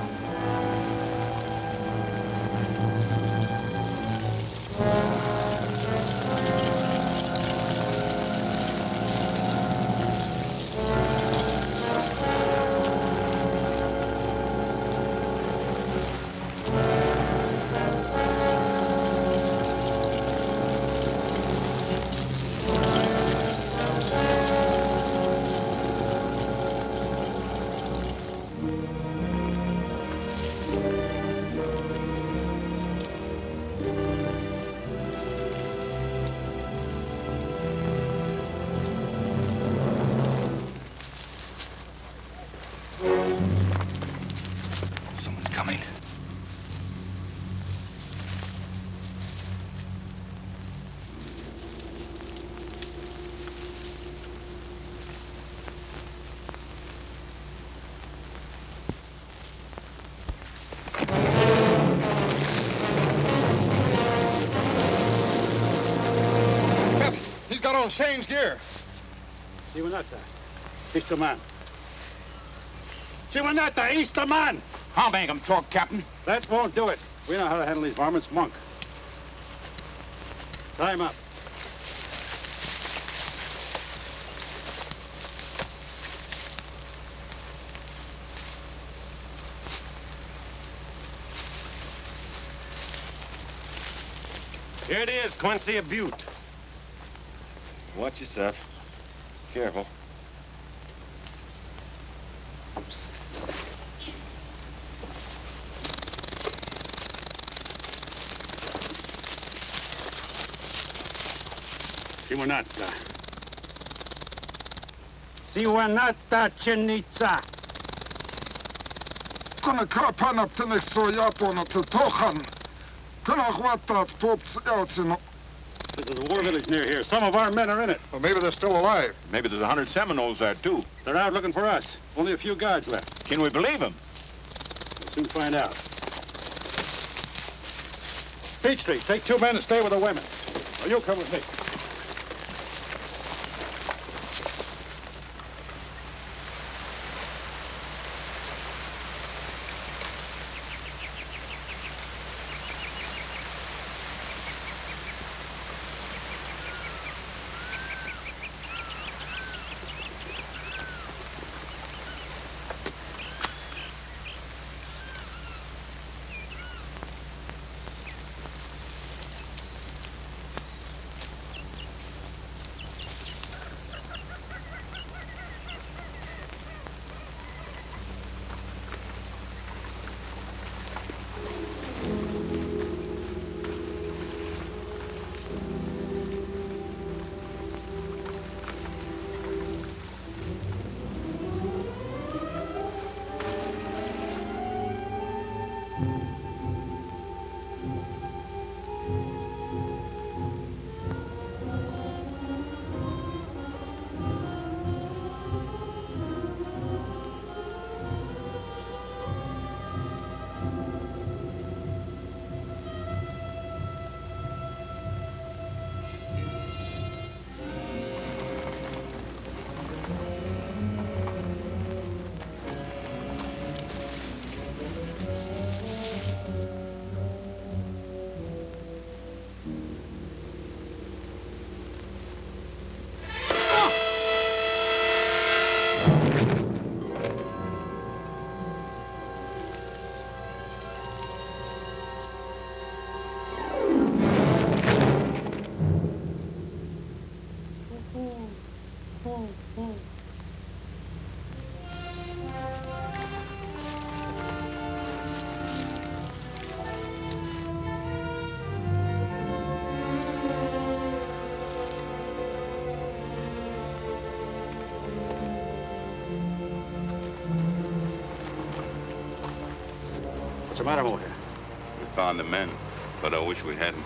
Speaker 17: got on Shane's gear.
Speaker 5: Siwanata, Easter man. Siwanata, Easter man!
Speaker 18: How make 'em talk, Captain?
Speaker 5: That won't do it. We know how to handle these varmints, Monk. Tie him up.
Speaker 3: Here it is, Quincy, a butte. Watch yourself. Careful.
Speaker 5: Siwanata. Siwanata, Chinitsa.
Speaker 12: Kuna kapana tenek so yapona to tohan. Kuna hwata pops outsino.
Speaker 5: There's a war village near here. Some of our men are in it.
Speaker 17: Well, maybe they're still alive.
Speaker 15: Maybe there's 100 Seminoles there, too.
Speaker 5: They're out looking for us. Only a few guards left.
Speaker 15: Can we believe them?
Speaker 5: We'll soon find out. Peachtree, take 2 men and stay with the women. Or you'll come with me. What's the matter over here?
Speaker 15: We found the men, but I wish we hadn't.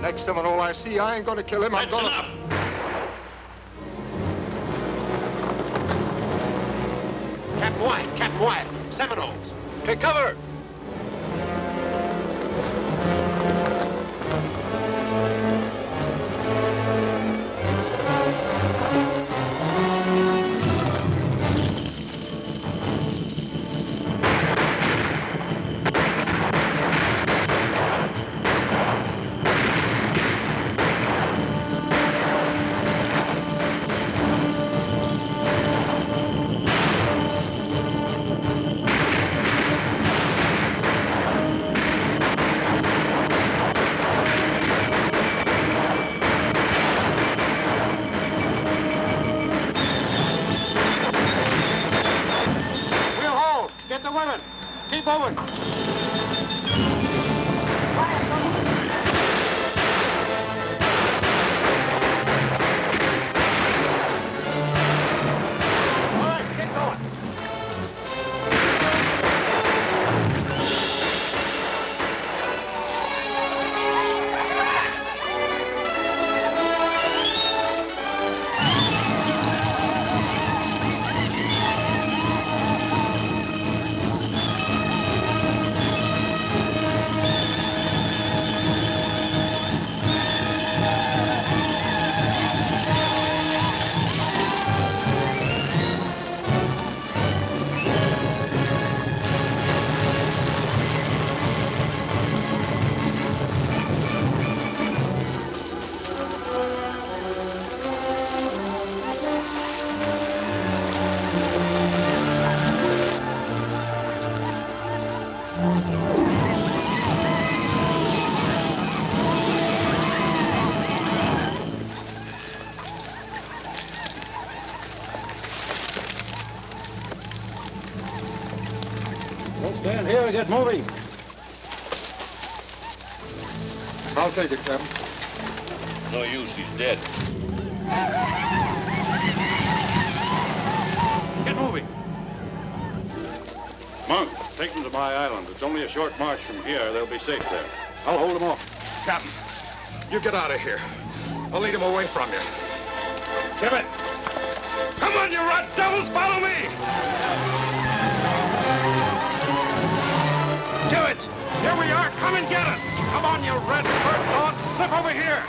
Speaker 17: Next Seminole I see, I ain't gonna kill him. I'm gonna...
Speaker 18: Enough!
Speaker 14: Captain Wyatt, Seminoles. Take cover!
Speaker 5: Keep moving. Stand here and get moving.
Speaker 17: I'll take it, Captain.
Speaker 15: No use, he's dead.
Speaker 5: Get moving. Monk, take them to my island. It's only a short march from here. They'll be safe there. I'll hold them off.
Speaker 14: Captain, you get out of here. I'll lead him away from you.
Speaker 5: Give it.
Speaker 14: Come on, you rat devils, follow me! Do it! Here we are, come and get us! Come on, you red bird dogs, slip over here!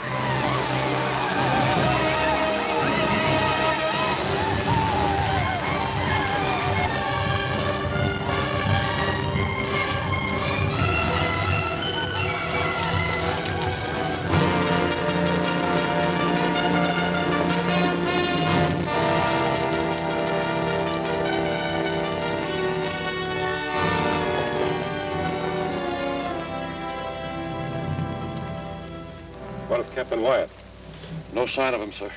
Speaker 2: What of Captain Wyatt?
Speaker 18: No sign of him, sir.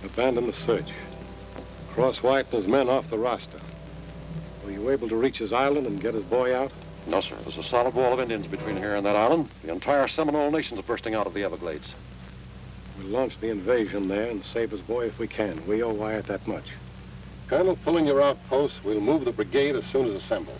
Speaker 2: Abandon the search. Cross Wyatt and his men off the roster. Were you able to reach his island and get his boy out?
Speaker 18: No, sir. There's a solid wall of Indians between here and that island. The entire Seminole Nation's bursting out of the Everglades.
Speaker 2: We'll launch the invasion there and save his boy if we can. We owe Wyatt that much. Colonel, pulling your outposts, we'll move the brigade as soon as assembled.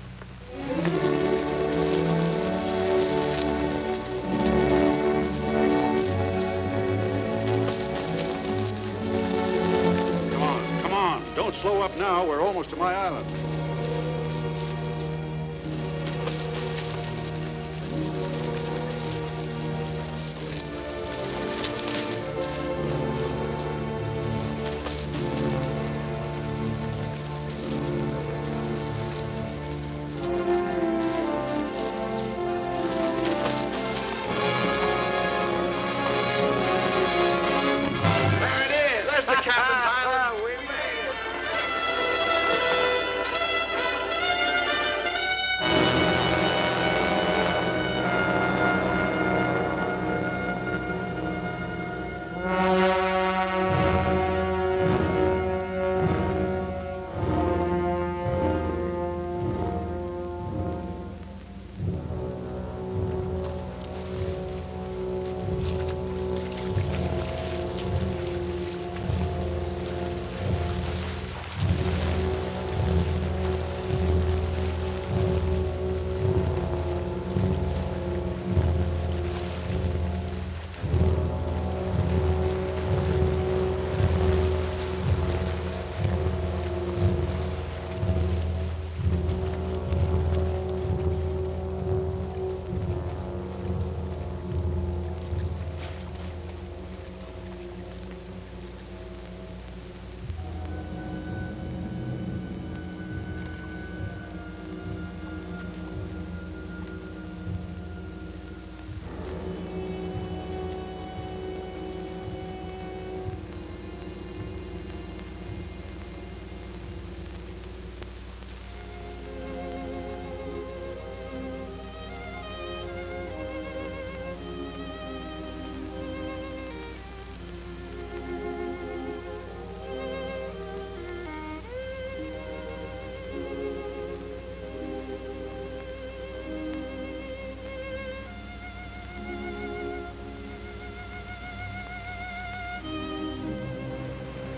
Speaker 5: Come on. Don't slow up now. We're almost to my island.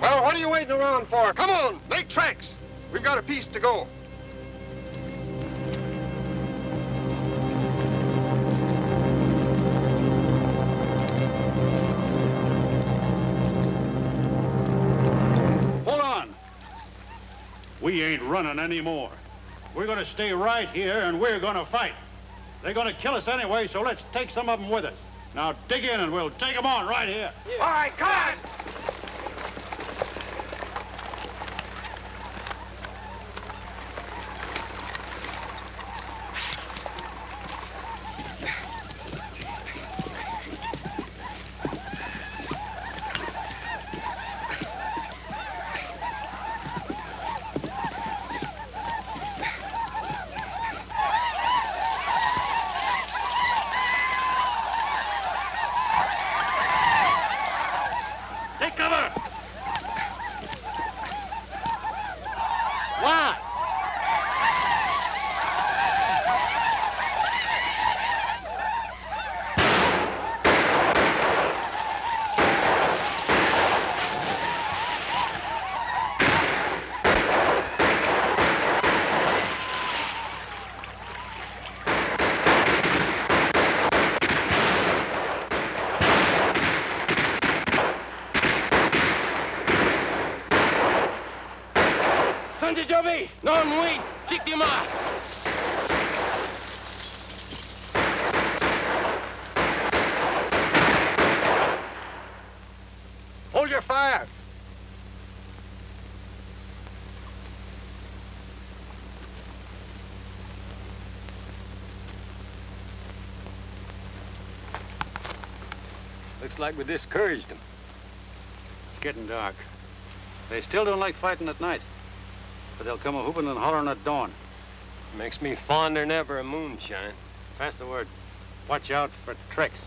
Speaker 17: Well, what are you waiting around for? Come on, make tracks. We've got a piece to go.
Speaker 5: Hold on. We ain't running anymore. We're going to stay right here, and we're going to fight. They're going to kill us anyway, so let's take some of them with us. Now, dig in, and we'll take them on right here.
Speaker 17: All right, come on.
Speaker 13: Santi Joby! Non, wait! Victima!
Speaker 5: Hold your fire!
Speaker 6: Looks like we discouraged them.
Speaker 5: It's getting dark. They still don't like fighting at night. But they'll come a-whooping and hollering at dawn.
Speaker 3: Makes me fonder than ever of moonshine.
Speaker 5: Pass the word. Watch out for tricks.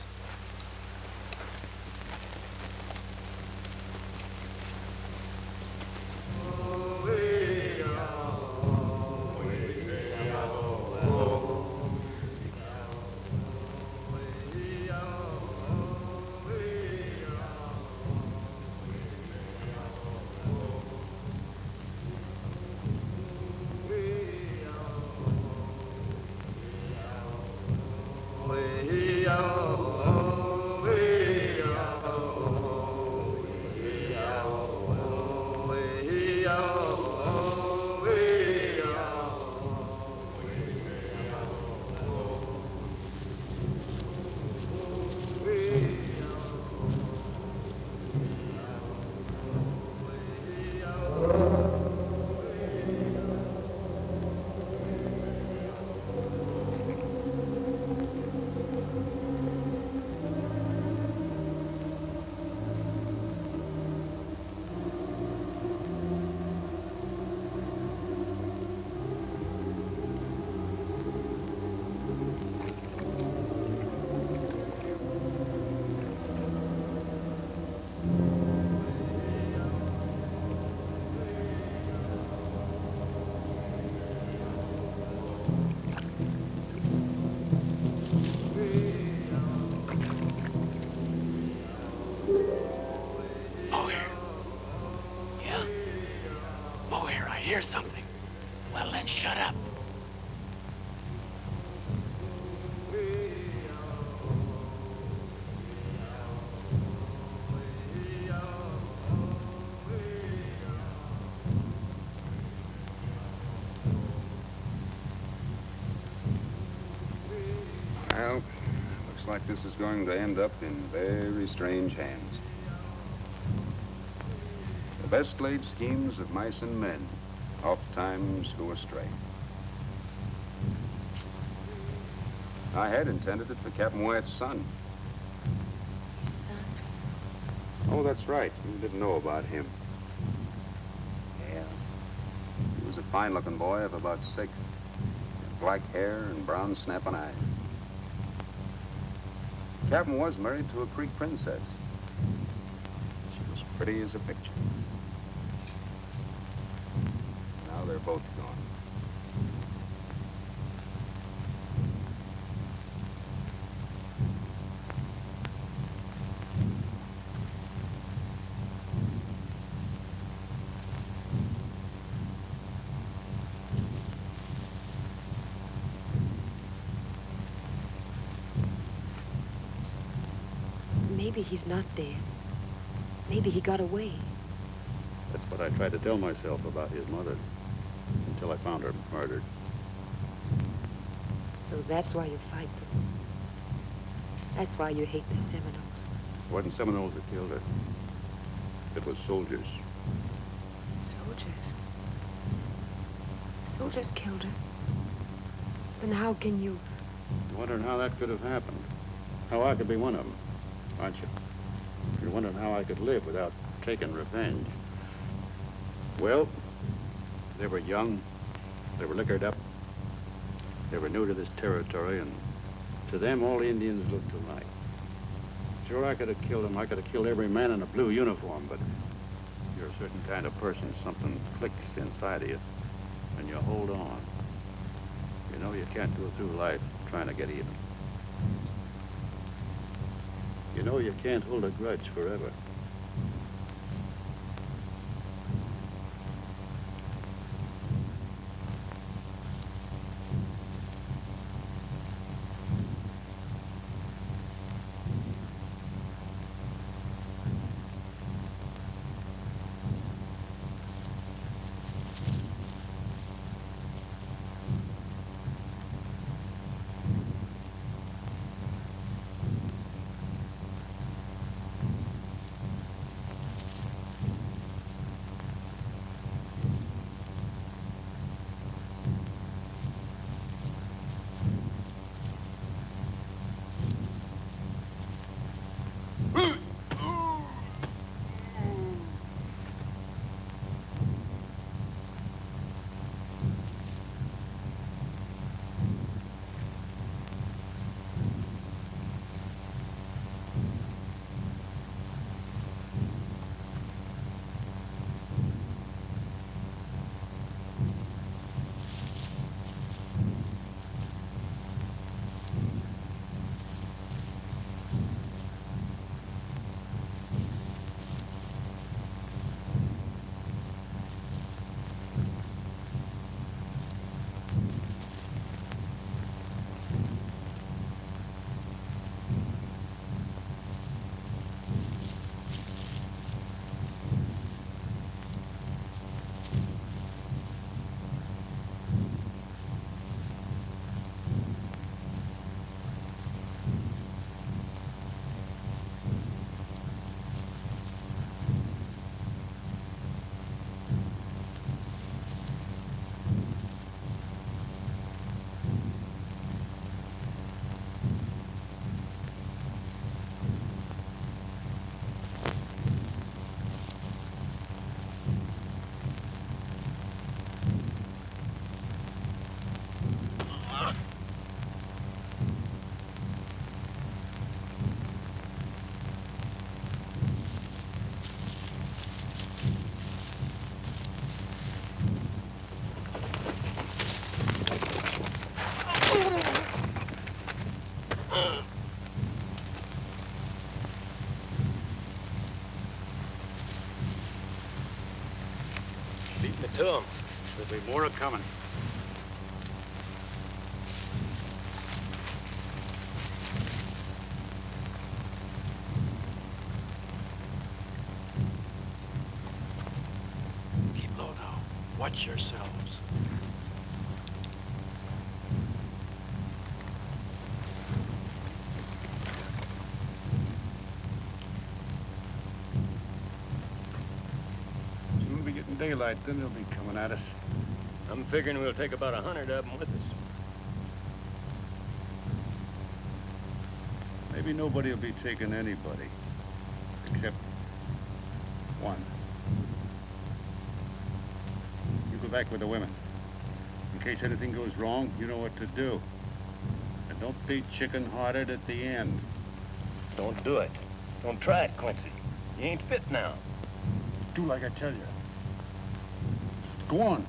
Speaker 13: Hear something. Well, then shut up.
Speaker 1: Well, looks like this is going to end up in very strange hands. The best laid schemes of mice and men oftentimes go astray. I had intended it for Captain Wyatt's son.
Speaker 11: His son?
Speaker 1: Oh, that's right. You didn't know about him. Yeah. He was a fine-looking boy of about 6. Had black hair and brown snapping eyes. Captain was married to a Creek princess. She was pretty as a picture. Now they're both gone.
Speaker 11: Maybe he's not dead. Maybe he got away.
Speaker 5: That's what I tried to tell myself about his mother, until I found her murdered.
Speaker 11: So that's why you fight them. That's why you hate the Seminoles.
Speaker 5: It wasn't Seminoles that killed her. It was soldiers.
Speaker 11: Soldiers? Soldiers killed her. Then how can you...
Speaker 5: I'm wondering how that could have happened. How I could be one of them, aren't you? You're wondering how I could live without taking revenge. Well, they were young, they were liquored up, they were new to this territory, and to them, all Indians looked alike. Sure, I could have killed them. I could have killed every man in a blue uniform, but you're a certain kind of person. Something clicks inside of you, and you hold on. You know you can't go through life trying to get even. You know you can't hold a grudge forever.
Speaker 3: Me to them.
Speaker 5: There'll be more coming.
Speaker 13: Keep low now. Watch yourselves.
Speaker 5: Soon we'll be getting daylight, then they'll be coming at us.
Speaker 3: I'm figuring we'll take about 100 of them with us.
Speaker 5: Maybe nobody will be taking anybody, except one. You go back with the women. In case anything goes wrong, you know what to do. And don't be chicken-hearted at the end.
Speaker 3: Don't do it. Don't try it, Quincy. You ain't fit now.
Speaker 5: Do like I tell you. Go on.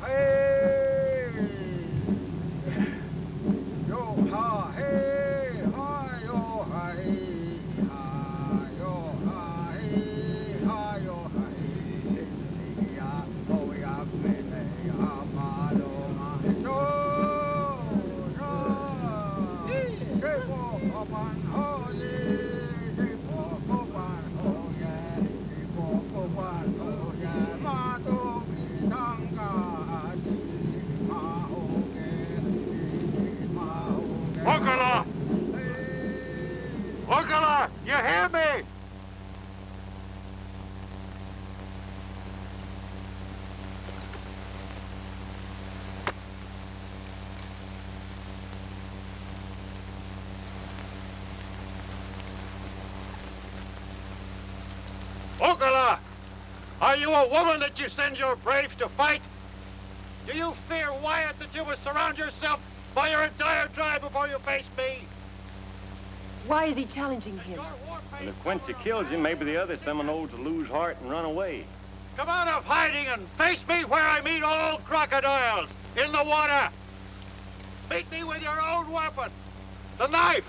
Speaker 10: Hey! Yo ha hey ha yo ha hey ha yo ha hey ha yo ha hey ya oh ya me ya ma lo ma yo yo ke po opan ho ye ke po opan ho ye ke po opan ho ye ma to mi dang ka
Speaker 5: Okala! Okala! You hear me? Okala! Are you a woman that you send your braves to fight? Do you fear, Wyatt, that you will surround yourself by your entire tribe before you face me?
Speaker 11: Why is he challenging him?
Speaker 3: And if Quincy kills him, maybe the other Seminoles will lose heart and run away.
Speaker 5: Come out of hiding and face me where I meet all crocodiles, in the water. Meet me with your own weapon, the knife.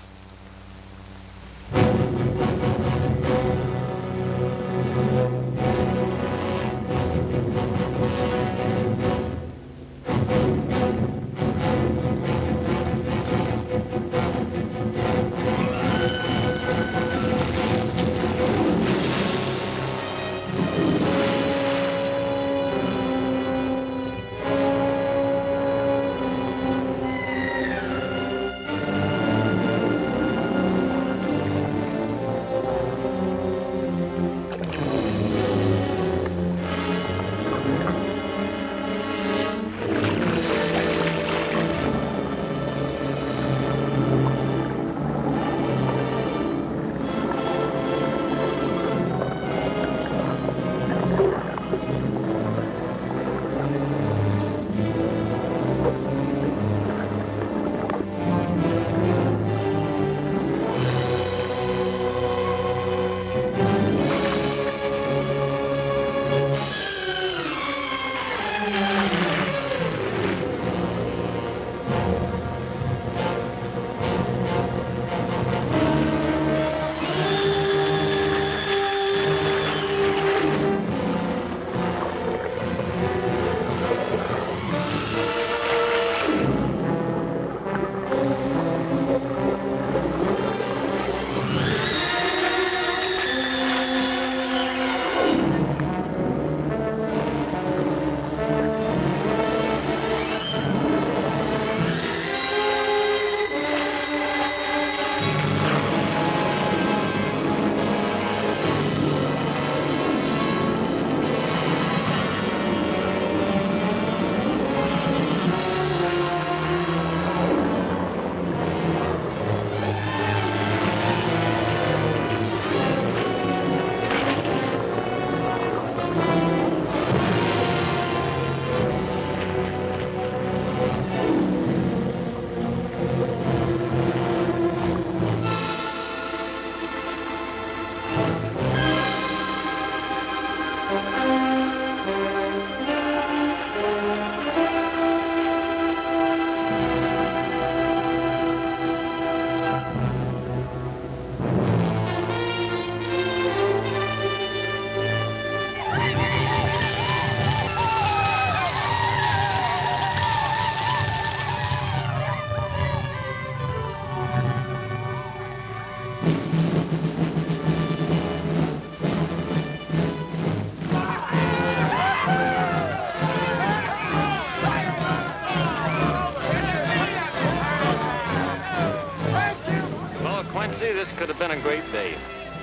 Speaker 3: this could have been a great day.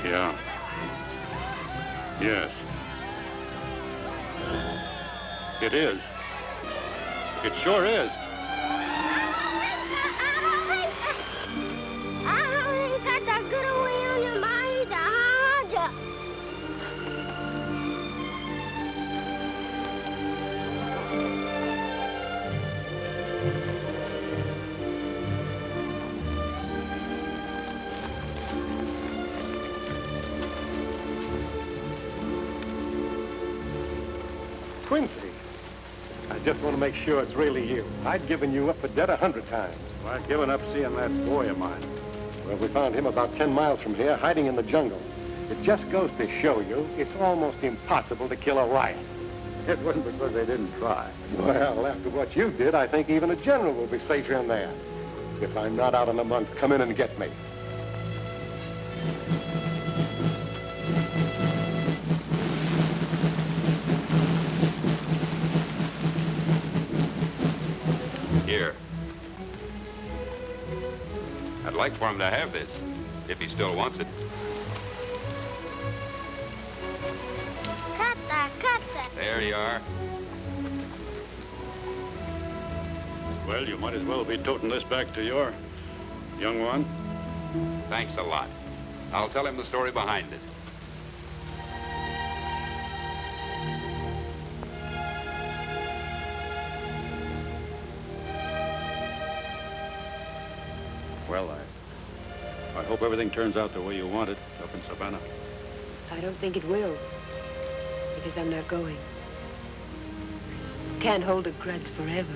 Speaker 5: Yeah. Yes. It is. It sure is.
Speaker 2: Quincy, I just want to make sure it's really you. I'd given you up for dead 100 times.
Speaker 5: Well, I'd given up seeing that boy of mine.
Speaker 2: Well, we found him about 10 miles from here, hiding in the jungle. It just goes to show you it's almost impossible to kill a riot.
Speaker 5: It wasn't because they didn't try.
Speaker 2: Well, after what you did, I think even a general will be safer in there. If I'm not out in a month, come in and get me.
Speaker 1: Here. I'd like for him to have this, if he still wants it. There you are.
Speaker 5: Well, you might as well be toting this back to your young one.
Speaker 1: Thanks a lot. I'll tell him the story behind it.
Speaker 5: Well, I hope everything turns out the way you want it up in Savannah.
Speaker 11: I don't think it will, because I'm not going. Can't hold a grudge forever.